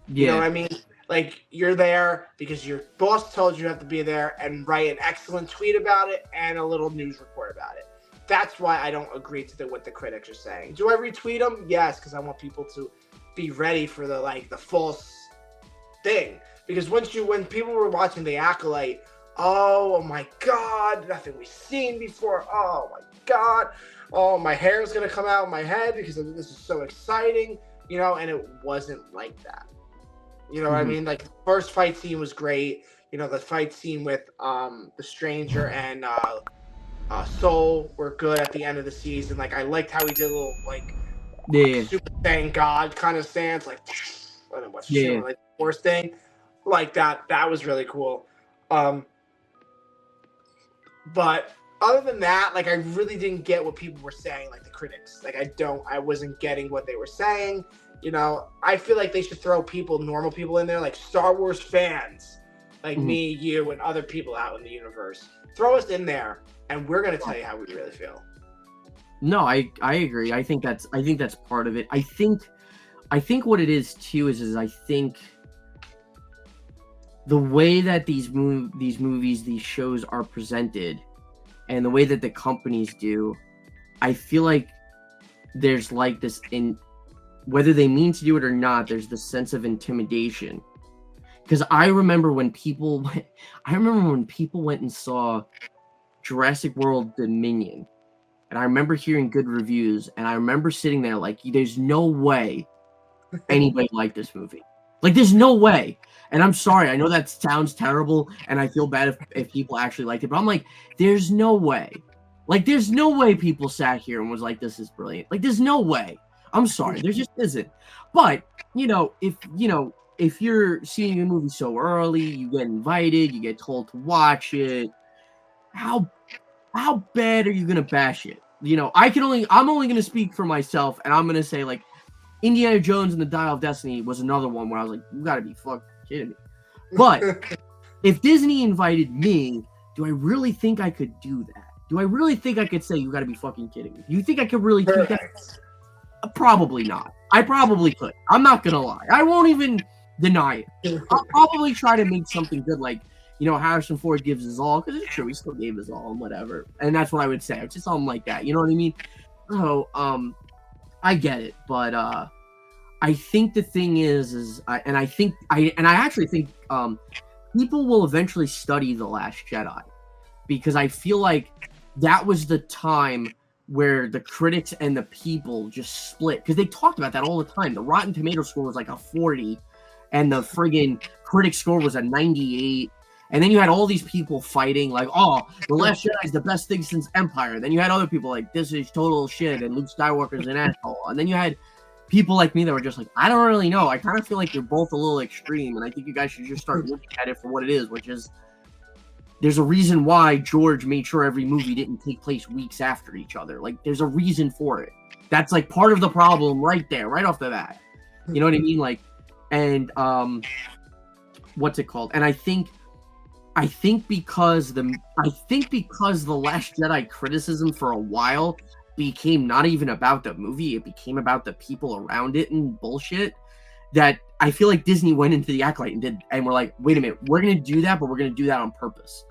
Yeah. You know what I mean? Like, you're there because your boss told you have to be there and write an excellent tweet about it and a little news report about it. That's why I don't agree to what the critics are saying. Do I retweet them? Yes, because I want people to be ready for the false thing. Because when people were watching The Acolyte, oh my God, nothing we've seen before. Oh my God. Oh, my hair is going to come out of my head because this is so exciting, and it wasn't like that. You know what I mean? Like, the first fight scene was great. The fight scene with the Stranger and Soul were good at the end of the season. Like, I liked how he did a little, super thank God kind of stance, like, like horse thing. Like, that was really cool. But other than that, like, I really didn't get what people were saying, like the critics. Like, I wasn't getting what they were saying. I feel like they should throw normal people in there, like Star Wars fans, like me, you, and other people out in the universe. Throw us in there, and we're gonna tell you how we really feel. No, I agree. I think that's part of it. I think what it is too is I think the way that these movies, these shows are presented, and the way that the companies do, I feel like there's like this whether they mean to do it or not, there's this sense of intimidation. Because I remember when people went and saw Jurassic World Dominion, and I remember hearing good reviews, and I remember sitting there like, there's no way anybody liked this movie. Like, there's no way. And I'm sorry, I know that sounds terrible, and I feel bad if people actually liked it, but I'm like, there's no way. Like, there's no way people sat here and was like, this is brilliant. Like, there's no way. I'm sorry, there just isn't. But, if you're seeing a movie so early, you get invited, you get told to watch it, how bad are you gonna bash it? I'm only gonna speak for myself, and I'm gonna say, like, Indiana Jones and the Dial of Destiny was another one where I was like, you gotta be fucking kidding me. But if Disney invited me, do I really think I could do that? Do I really think I could say, you gotta be fucking kidding me? Do you think I could really do that? Probably not. I probably could. I'm not gonna lie. I won't even deny it. I'll probably try to make something good, like, Harrison Ford gives his all, because it's true, he still gave his all and whatever. And that's what I would say. It's just something like that. You know what I mean? So, I get it, but I think the thing is I actually think people will eventually study The Last Jedi, because I feel like that was the time where the critics and the people just split, because they talked about that all the time. The Rotten Tomato score was like a 40, and the friggin' critic score was a 98. And then you had all these people fighting, like, oh, The Last Jedi is the best thing since Empire. Then you had other people like, this is total shit, and Luke Skywalker's an asshole. And then you had people like me that were just like, I don't really know. I kind of feel like you're both a little extreme, and I think you guys should just start looking at it for what it is, which is, there's a reason why George made sure every movie didn't take place weeks after each other. Like, there's a reason for it. That's, like, part of the problem right there, right off the bat. You know what I mean? Like, and, what's it called? And I think because the Last Jedi criticism for a while became not even about the movie, it became about the people around it and bullshit, that I feel like Disney went into the Acolyte and we're like, wait a minute, we're gonna do that, but we're gonna do that on purpose.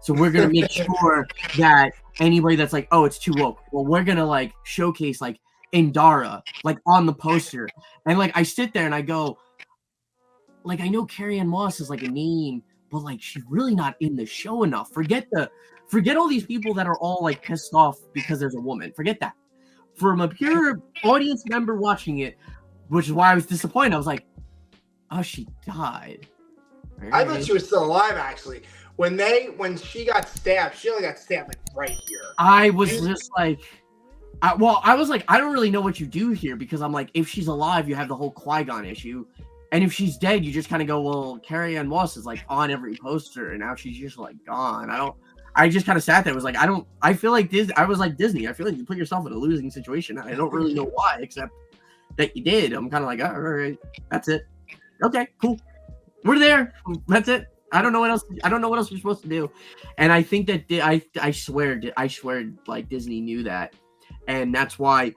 So we're gonna make sure that anybody that's like, oh, it's too woke, well, we're gonna like showcase like Indara like on the poster. And like I sit there and I go, like, I know Carrie Ann Moss is like a name, but like she's really not in the show enough. Forget the Forget all these people that are all like pissed off because there's a woman. Forget that. From a pure audience member watching it, which is why I was disappointed. I was like, oh, she died. I thought she was still alive, actually. When she got stabbed, she only got stabbed like right here. I was just like, I was like, I don't really know what you do here, because I'm like, if she's alive, you have the whole Qui-Gon issue. And if she's dead, you just kind of go, well, Carrie Ann Moss is like on every poster, and now she's just like gone. I just kind of sat there. I was like, I feel like Disney. I was like, Disney, I feel like you put yourself in a losing situation. I don't really know why, except that you did. I'm kind of like, all right, that's it. Okay, cool. We're there. That's it. I don't know what else you're supposed to do. And I think that I swear like Disney knew that. And that's why,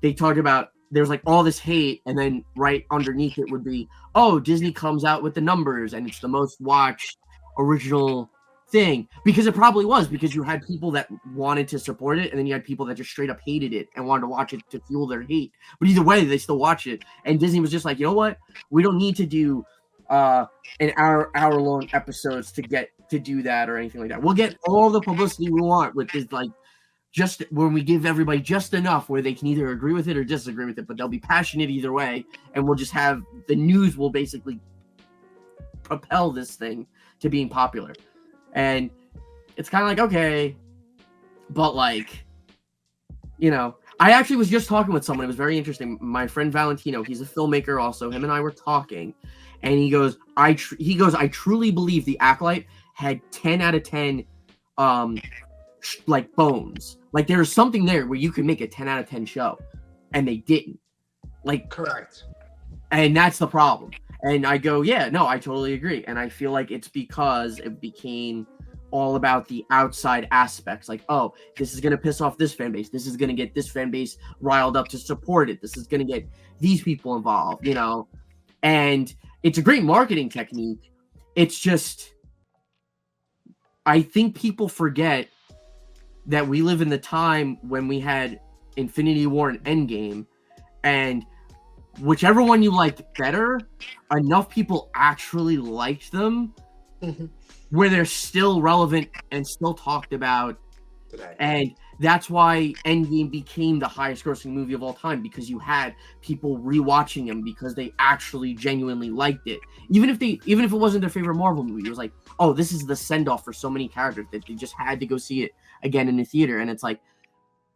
they talked about, there's like all this hate, and then right underneath it would be, oh, Disney comes out with the numbers and it's the most watched original thing, because it probably was, because you had people that wanted to support it, and then you had people that just straight up hated it and wanted to watch it to fuel their hate. But either way, they still watch it. And Disney was just like, you know what? We don't need to do an hour-long episodes to do that or anything like that. We'll get all the publicity we want with this, like, just when we give everybody just enough where they can either agree with it or disagree with it, but they'll be passionate either way, and we'll just have the news will basically propel this thing to being popular. And it's kind of like, okay, but like, I actually was just talking with someone. It was very interesting. My friend Valentino, he's a filmmaker also. Him and I were talking, and he goes, I truly believe The Acolyte had 10 out of 10 like bones. Like there's something there where you could make a 10 out of 10 show, and they didn't. Like, correct. And that's the problem. And I go, yeah, no, I totally agree. And I feel like it's because it became all about the outside aspects. Like, oh, this is going to piss off this fan base. This is going to get this fan base riled up to support it. This is going to get these people involved, And it's a great marketing technique. It's just, I think people forget that we live in the time when we had Infinity War and Endgame, and whichever one you liked better, enough people actually liked them where they're still relevant and still talked about today. And that's why Endgame became the highest grossing movie of all time, because you had people rewatching them because they actually genuinely liked it. Even if it wasn't their favorite Marvel movie, it was like, oh, this is the send-off for so many characters that they just had to go see it again in the theater. And it's like,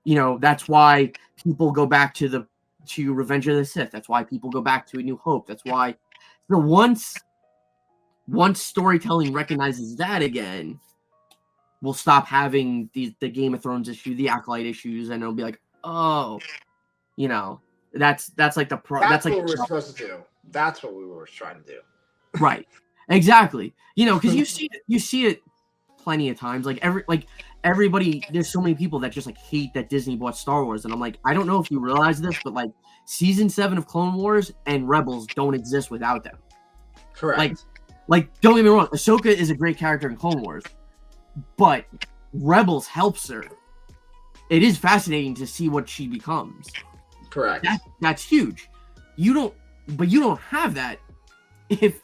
that's why people go back to Revenge of the Sith. That's why people go back to A New Hope. That's why once storytelling recognizes that again, we'll stop having the Game of Thrones issue, the Acolyte issues, and it'll be like, oh, that's like the that's like what we're supposed to do. That's what we were trying to do. Right. Exactly. Because you see it plenty of times. Like everybody, there's so many people that just like hate that Disney bought Star Wars, and I'm like, I don't know if you realize this, but like season 7 of Clone Wars and Rebels don't exist without them. Correct. Like don't get me wrong, Ahsoka is a great character in Clone Wars, but Rebels helps her. It is fascinating to see what she becomes. Correct. That's huge. You don't have that if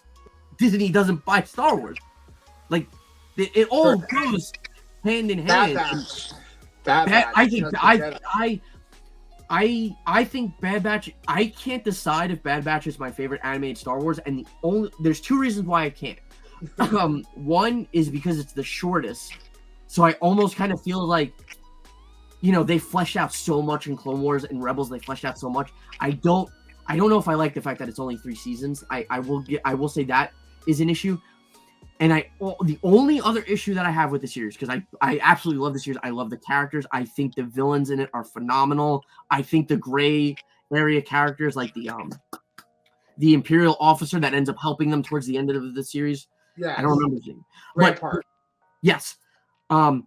Disney doesn't buy Star Wars. Like it all goes hand in hand. Bad Batch. I think Bad Batch. I can't decide if Bad Batch is my favorite animated Star Wars, and there's 2 reasons why I can't. One is because it's the shortest, so I almost kind of feel like, they fleshed out so much in Clone Wars and Rebels. They fleshed out so much. I don't know if I like the fact that it's only 3 seasons. I will say that is an issue. And the only other issue that I have with the series, because I absolutely love the series. I love the characters. I think the villains in it are phenomenal. I think the gray area characters, like the Imperial officer that ends up helping them towards the end of the series. Yeah, I don't remember his name. Great part. Yes, are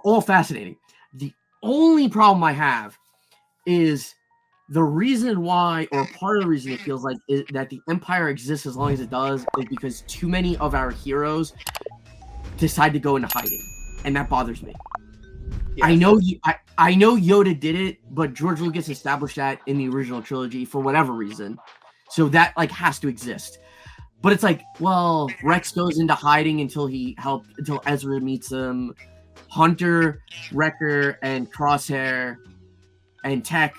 all fascinating. The only problem I have is the reason why, or part of the reason it feels like that the Empire exists as long as it does, is because too many of our heroes decide to go into hiding, and that bothers me. Yes. I know Yoda did it, but George Lucas established that in the original trilogy for whatever reason, so that like has to exist. But it's like, well, Rex goes into hiding until Ezra meets him. Hunter, Wrecker, and Crosshair, and Tech.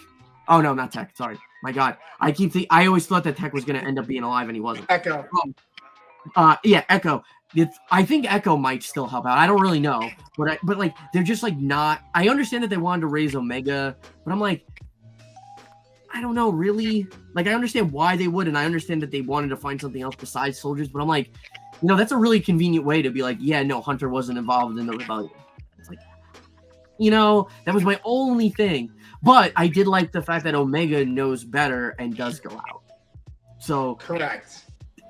Oh no, not Tech. Sorry, my God. I always thought that Tech was gonna end up being alive, and he wasn't. Echo. Yeah, Echo. I think Echo might still help out. I don't really know, but like they're just like not. I understand that they wanted to raise Omega, but I'm like, I don't know, really. Like I understand why they would, and I understand that they wanted to find something else besides soldiers, but I'm like, that's a really convenient way to be like, yeah, no, Hunter wasn't involved in the rebellion. It's like, that was my only thing. But I did like the fact that Omega knows better and does go out. So correct.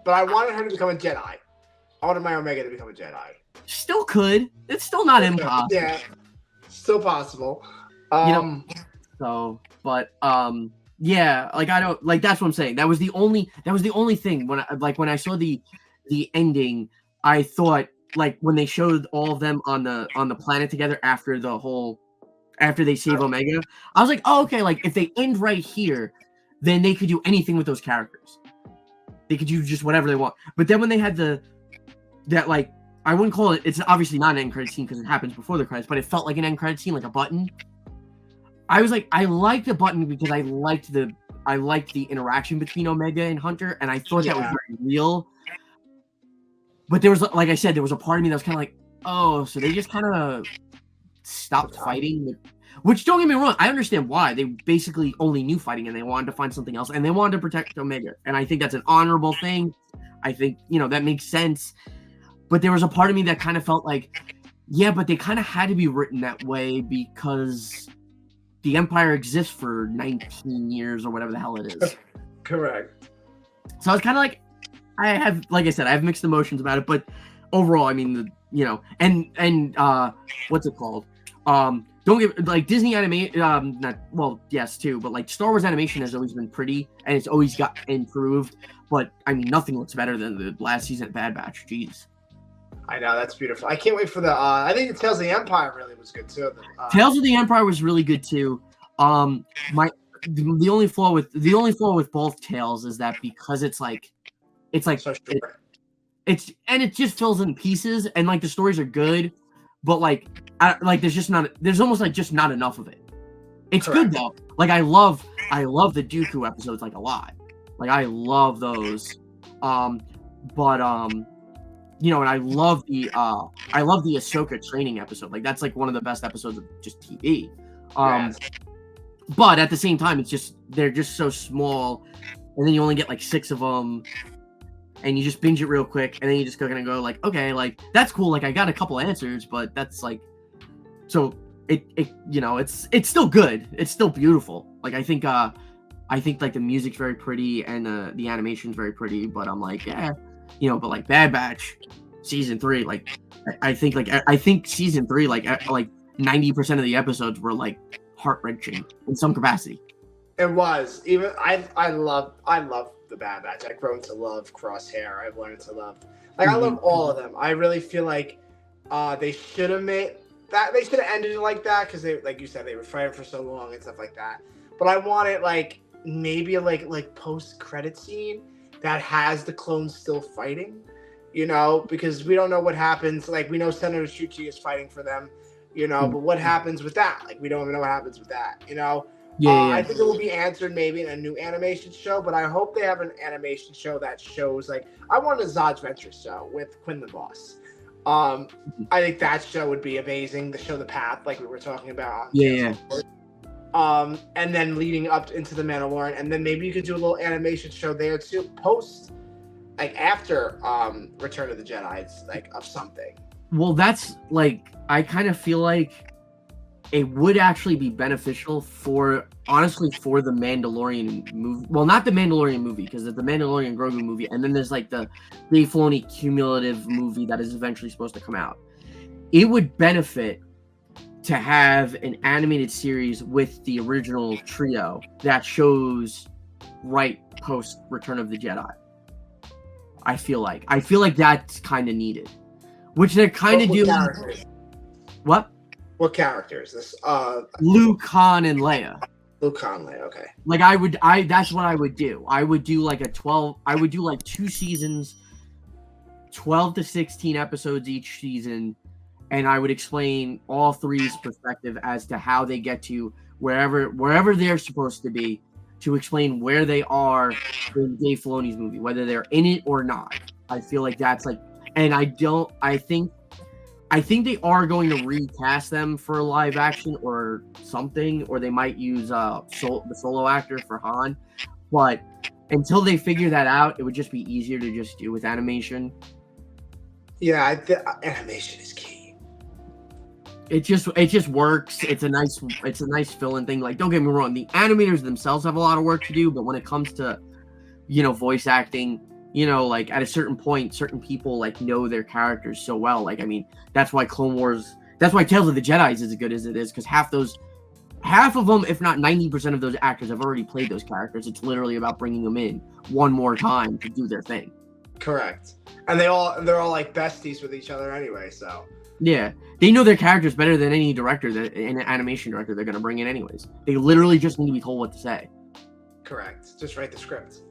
But I wanted her to become a Jedi. I wanted my Omega to become a Jedi. Still could. It's still not impossible. Yeah, still possible. Yeah, like I don't like. That's what I'm saying. That was the only thing when I saw the ending. I thought like when they showed all of them on the planet together after they save Omega, I was like, oh, okay. Like if they end right here, then they could do anything with those characters. They could do just whatever they want. But then when they had I wouldn't call it. It's obviously not an end credit scene because it happens before the credits, but it felt like an end credit scene, like a button. I was like, I liked the button because I liked the interaction between Omega and Hunter, and I thought that was very real. But there was, like I said, there was a part of me that was kind of like, oh, so they just kind of stopped fighting. Which, don't get me wrong, I understand why. They basically only knew fighting, and they wanted to find something else, and they wanted to protect Omega. And I think that's an honorable thing. I think, that makes sense. But there was a part of me that kind of felt like, yeah, but they kind of had to be written that way because the Empire exists for 19 years or whatever the hell it is. Correct. So I was kind of like, I have mixed emotions about it, but overall, I mean, what's it called? Don't get like Disney animation. Yes too, but like Star Wars animation has always been pretty, and it's always got improved. But I mean, nothing looks better than the last season of Bad Batch. Jeez. I know, that's beautiful. I can't wait for the. I think the Tales of the Empire really was good too. Tales of the Empire was really good too. The only flaw with both Tales is that because it's like so short. It just fills in pieces, and like the stories are good, but there's almost like just not enough of it. It's Correct. good though. Like I love the Dooku episodes like a lot. Like I love those. And I love the Ahsoka training episode. Like that's like one of the best episodes of just TV. Yes. But at the same time, they're just so small, and then you only get like 6 of them, and you just binge it real quick, and then you just gonna go like, okay, like that's cool. Like I got a couple answers, but that's like, so it's still good. It's still beautiful. Like I think like the music's very pretty and the animation's very pretty, but I'm like, yeah. But like Bad Batch season 3, like I think season 3, like 90% of the episodes were like heart-wrenching in some capacity. It was. Even I love the Bad Batch. I've grown to love Crosshair. I've learned to love I love all of them. I really feel like they should have made that. They should have ended it like that because they, like you said, they were fighting for so long and stuff like that. But I want it like maybe like post-credit scene that has the clones still fighting, because we don't know what happens. Like we know Senator Shuchi is fighting for them, but what happens with that? Like we don't even know what happens with that, I think it will be answered maybe in a new animation show, but I hope they have an animation show that shows like I want a Zod's Venture show with Quinn the Boss. I think that show would be amazing to show the path like we were talking about. And then leading up into the Mandalorian, and then maybe you could do a little animation show there too, post, like after Return of the Jedi, like of something. Well, that's like I kind of feel like it would actually be beneficial for the Mandalorian movie. Well, not the Mandalorian movie because there's the Mandalorian Grogu movie, and then there's like the Dave Filoni cumulative movie that is eventually supposed to come out. It would benefit to have an animated series with the original trio that shows right post Return of the Jedi. I feel like that's kind of needed, which they're kind of doing. What? What characters? This Luke, Han, and Leia. Luke, Han, Leia. Okay. Like that's what I would do. I would do like 2 seasons, 12 to 16 episodes each season, and I would explain all three's perspective as to how they get to wherever they're supposed to be, to explain where they are in Dave Filoni's movie, whether they're in it or not. I feel like that's like, and I think they are going to recast them for live action or something, or they might use the solo actor for Han. But until they figure that out, it would just be easier to just do with animation. Yeah, animation is key. It just works. It's a nice fill-in thing. Like, don't get me wrong, the animators themselves have a lot of work to do, but when it comes to, voice acting, like at a certain point, certain people like know their characters so well. Like, I mean, that's why Tales of the Jedi is as good as it is, because half of them, if not 90% of those actors, have already played those characters. It's literally about bringing them in one more time to do their thing. Correct. And they're all like besties with each other anyway, so. Yeah, they know their characters better than any director, an animation director they're going to bring in anyways. They literally just need to be told what to say. Correct. Just write the script.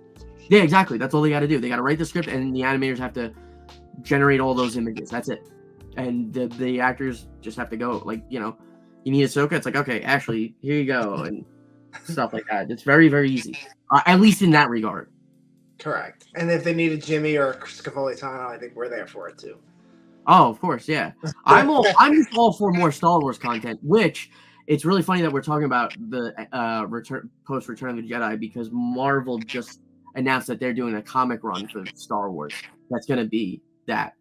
Yeah, exactly. That's all they got to do. They got to write the script, and the animators have to generate all those images. That's it. And the actors just have to go. Like, you need Ahsoka. It's like, okay, Ashley, here you go, and stuff like that. It's very, very easy, at least in that regard. Correct. And if they needed Jimmy or Scevoli Tano, I think we're there for it too. Oh, of course, yeah. I'm just all for more Star Wars content, which it's really funny that we're talking about the Return of the Jedi, because Marvel just announced that they're doing a comic run for Star Wars. That's going to be that.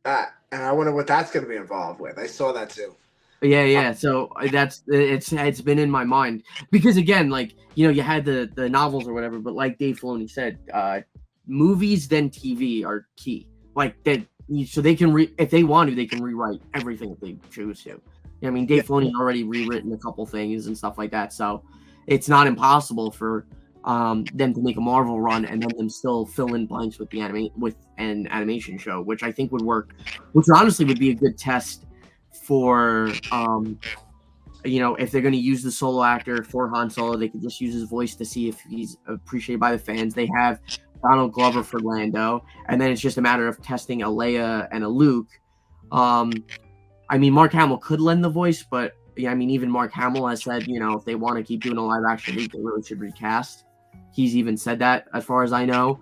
And I wonder what that's going to be involved with. I saw that too. Yeah. So it's been in my mind, because again, like, you had the novels or whatever, but like Dave Filoni said, movies then TV are key. Like that. So they can if they want to, they can rewrite everything if they choose to. I mean, Dave Filoni's already rewritten a couple things and stuff like that, so it's not impossible for them to make a Marvel run and then them still fill in blanks with an animation show, which I think would work. Which honestly would be a good test for if they're going to use the solo actor for Han Solo, they could just use his voice to see if he's appreciated by the fans. They have Donald Glover for Lando, and then it's just a matter of testing a Leia and a Luke. I mean, Mark Hamill could lend the voice, but I mean, even Mark Hamill has said, if they want to keep doing a live action, they really should recast. He's even said that, as far as I know.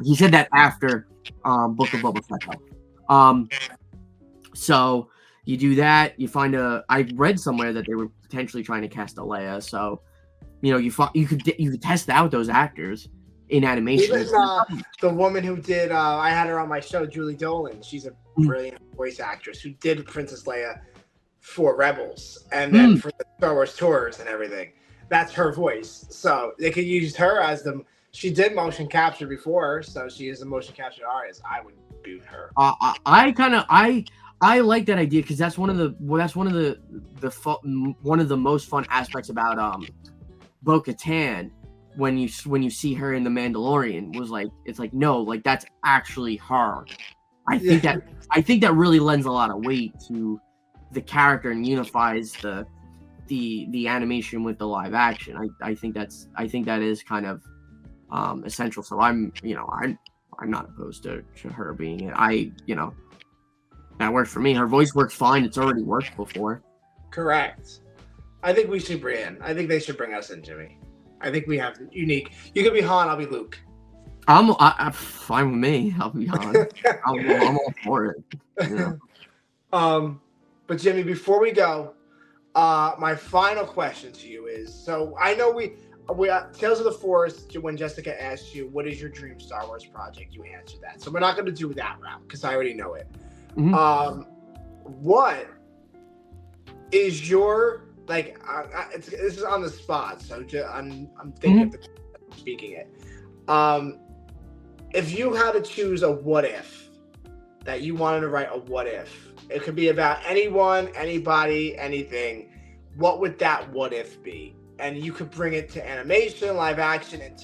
He said that after Book of Boba Fett. So you do that. You find I read somewhere that they were potentially trying to cast a Leia. So you could test out those actors in animation. Even the woman who did, I had her on my show, Julie Dolan. She's a brilliant voice actress who did Princess Leia for Rebels and then for the Star Wars tours and everything. That's her voice. So they could use her as she did motion capture before, so she is a motion capture artist. I would boot her. I like that idea, because that's one of the most fun aspects about Bo-Katan. When you see her in The Mandalorian, was like, it's like, no, like that's actually her. I think that really lends a lot of weight to the character and unifies the animation with the live action. I think that is kind of essential. So I'm not opposed to her being it. That works for me. Her voice works fine. It's already worked before. Correct. I think we should I think they should bring us in, Jimmy. I think we have unique. You could be Han, I'll be Luke. I'm fine with me. I'll be Han. I'm all for it. But Jimmy, before we go, my final question to you is: so I know we Tales of the Force. When Jessica asked you, "What is your dream Star Wars project?" you answered that. So we're not going to do that route because I already know it. Mm-hmm. What is your this is on the spot, so I'm thinking of speaking it. If you had to choose a what if that you wanted to write a what if, it could be about anyone, anybody, anything. What would that what if be? And you could bring it to animation, live action, and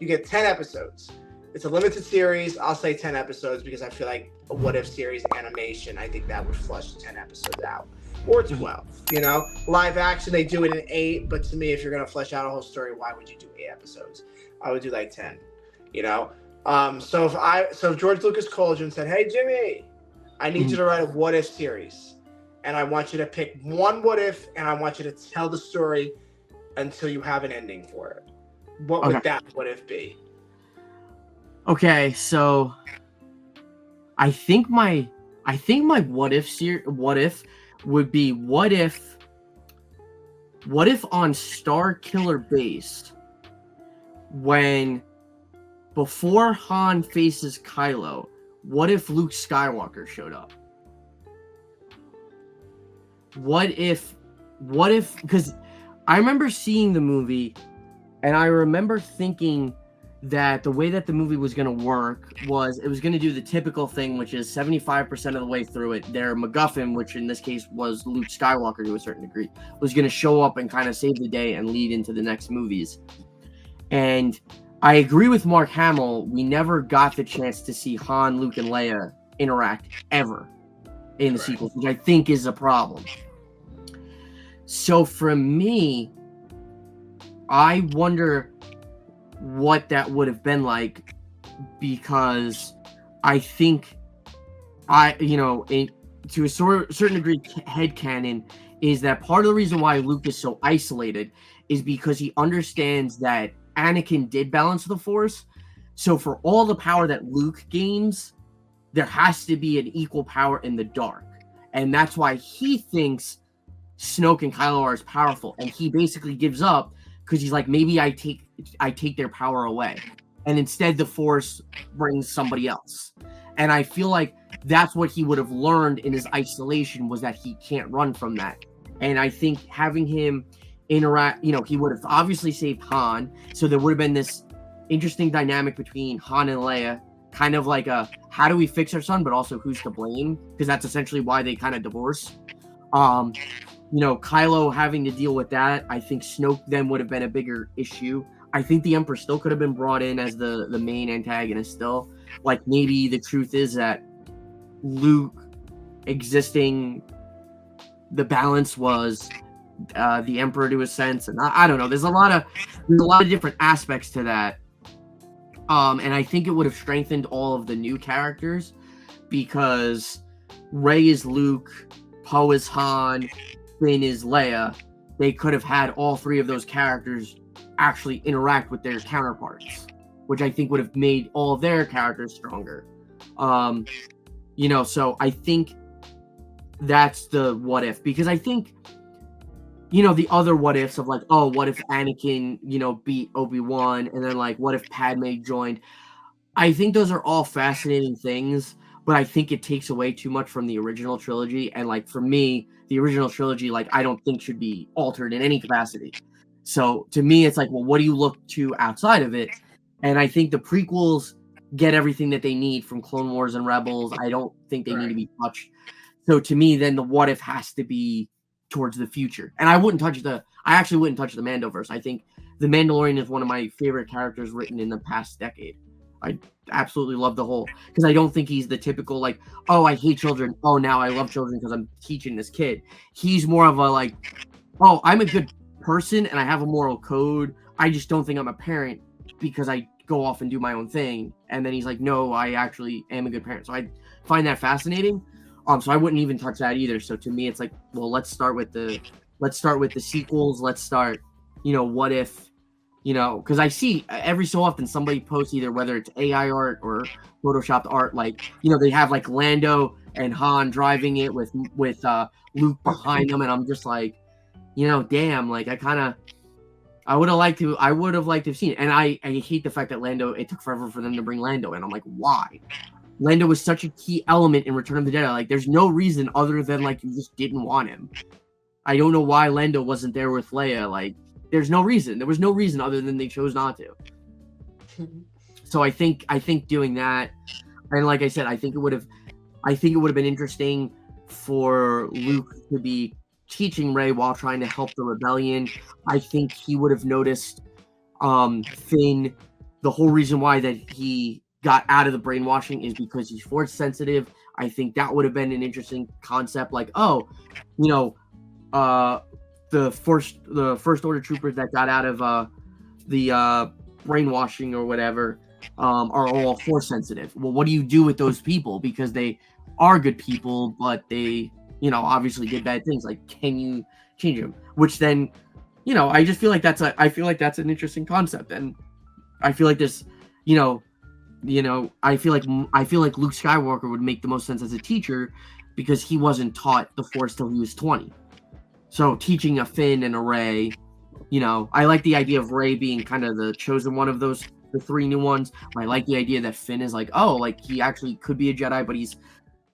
you get 10 episodes. It's a limited series. I'll say 10 episodes because I feel like a what if series animation, I think that would flush 10 episodes out. Or 12, live action, they do it in 8, but to me, if you're going to flesh out a whole story, why would you do 8 episodes? I would do like 10, So if George Lucas called you and said, "Hey, Jimmy, I need you to write a what if series," and I want you to pick one what if, and I want you to tell the story until you have an ending for it. What would that what if be? Okay, so I think my what if would be what if on Star Killer Base, when before Han faces Kylo, what if Luke Skywalker showed up? What if because I remember seeing the movie and I remember thinking that the way that the movie was going to work was it was going to do the typical thing, which is 75% of the way through it, their MacGuffin, which in this case was Luke Skywalker to a certain degree, was going to show up and kind of save the day and lead into the next movies. And I agree with Mark Hamill. We never got the chance to see Han, Luke, and Leia interact ever in the sequels, which I think is a problem. So for me, I wonder what that would have been like, because I think to a certain degree, headcanon is that part of the reason why Luke is so isolated is because he understands that Anakin did balance the Force. So for all the power that Luke gains, there has to be an equal power in the dark. And that's why he thinks Snoke and Kylo are as powerful. And he basically gives up because he's like, maybe I take their power away. And instead the Force brings somebody else. And I feel like that's what he would have learned in his isolation, was that he can't run from that. And I think having him interact, he would have obviously saved Han. So there would have been this interesting dynamic between Han and Leia, kind of like a, how do we fix our son, but also who's to blame? Because that's essentially why they kind of divorce. Kylo having to deal with that. I think Snoke then would have been a bigger issue. I think the Emperor still could have been brought in as the main antagonist still. Like, maybe the truth is that Luke existing, the balance was the Emperor to a sense, and I don't know. There's a lot of different aspects to that. And I think it would have strengthened all of the new characters, because Rey is Luke, Poe is Han, Finn is Leia. They could have had all three of those characters actually interact with their counterparts, which I think would have made all their characters stronger. So I think that's the what if, because I think, the other what ifs of like, oh, what if Anakin, beat Obi-Wan, and then like, what if Padme joined? I think those are all fascinating things, but I think it takes away too much from the original trilogy. And like, for me, the original trilogy, like, I don't think should be altered in any capacity. So to me, it's like, well, what do you look to outside of it? And I think the prequels get everything that they need from Clone Wars and Rebels. I don't think they need to be touched. So to me, then the what if has to be towards the future. And I actually wouldn't touch the Mandoverse. I think the Mandalorian is one of my favorite characters written in the past decade. I absolutely love the whole, because I don't think he's the typical like, oh, I hate children. Oh, now I love children because I'm teaching this kid. He's more of a like, oh, I'm a good person and I have a moral code. I just don't think I'm a parent because I go off and do my own thing. And then he's like, no, I actually am a good parent. So I find that fascinating. So I wouldn't even touch that either. So to me, it's like, well, let's start with the sequels. Let's start, what if, because I see every so often somebody posts, either whether it's AI art or photoshopped art, like, they have like Lando and Han driving it with Luke behind them, and I'm just like, damn, like I would have liked to have seen it. And I hate the fact that Lando, it took forever for them to bring Lando in. I'm like, why? Lando was such a key element in Return of the Jedi. Like, there's no reason other than like you just didn't want him. I don't know why Lando wasn't there with Leia. Like, there's no reason. There was no reason other than they chose not to. So I think doing that, and like I said, I think it would have been interesting for Luke to be teaching Rey while trying to help the rebellion. I think he would have noticed Finn. The whole reason why that he got out of the brainwashing is because he's Force sensitive. I think that would have been an interesting concept. Like, oh, the first order troopers that got out of the brainwashing or whatever are all Force sensitive. Well, what do you do with those people? Because they are good people, but they, obviously did bad things. Like, can you change him? Which then, I just feel like that's an interesting concept, and I feel like this, I feel like Luke Skywalker would make the most sense as a teacher because he wasn't taught the Force till he was 20. So teaching a Finn and a Rey, I like the idea of Rey being kind of the chosen one of the 3 new ones. I like the idea that Finn is like, oh, like he actually could be a Jedi, but he's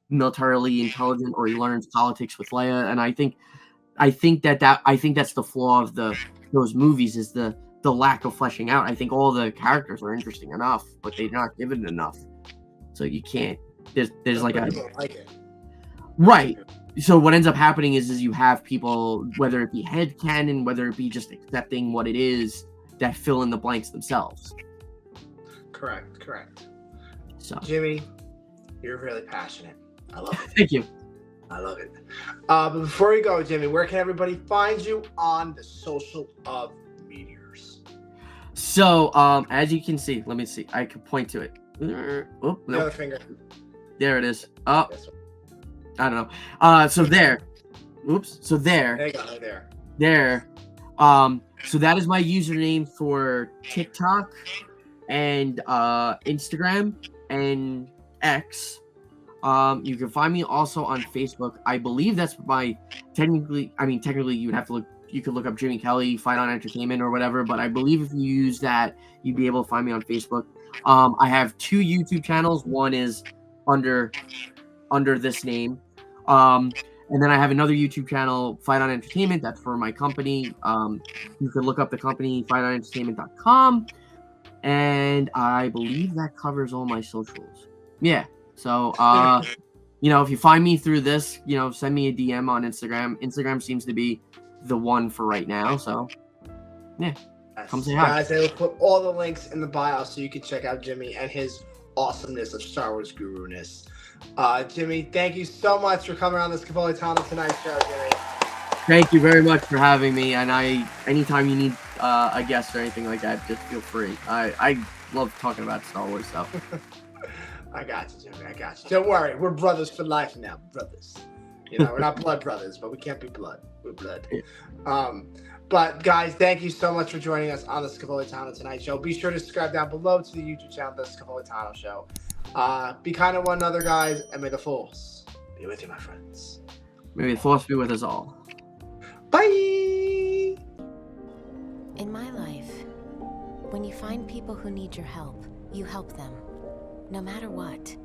militarily intelligent, or he learns politics with Leia. And I think that's the flaw of those movies, is the lack of fleshing out. I think all the characters are interesting enough, but they're not given enough. So you can't. There's like it. Right. So what ends up happening is you have people, whether it be headcanon, whether it be just accepting what it is, that fill in the blanks themselves. Correct. So Jimmy, you're really passionate. I love it. Thank you. I love it. But before we go, Jimmy, where can everybody find you on the social of meteors? So, as you can see, let me see. I can point to it. Oh, no. The other finger. There it is. Oh, I don't know. So there. Oops. So there. There you go. There. There. So that is my username for TikTok and Instagram and X. You can find me also on Facebook. I believe that's technically you'd have to look. You could look up Jimmy Kelly, Fight On Entertainment, or whatever. But I believe if you use that, you'd be able to find me on Facebook. I have 2 YouTube channels. One is under this name. And then I have another YouTube channel, Fight On Entertainment. That's for my company. You can look up the company, fightonentertainment.com. And I believe that covers all my socials. Yeah. So, if you find me through this, send me a DM on Instagram. Instagram seems to be the one for right now. So, yeah. Come say hi. Guys, I will put all the links in the bio so you can check out Jimmy and his awesomeness of Star Wars guru-ness. Jimmy, thank you so much for coming on the Scevoli Tano Tonight show, Jimmy. Thank you very much for having me. And anytime you need a guest or anything like that, just feel free. I love talking about Star Wars stuff. I got you, Jimmy. I got you. Don't worry. We're brothers for life now. Brothers. We're not blood brothers, but we can't be blood. We're blood. Yeah. But guys, thank you so much for joining us on the Scevoli Tano Tonight show. Be sure to subscribe down below to the YouTube channel, the Scevoli Tano show. Be kind to one another, guys, and may the Force be with you, my friends. May the Force be with us all. Bye! In my life, when you find people who need your help, you help them, no matter what.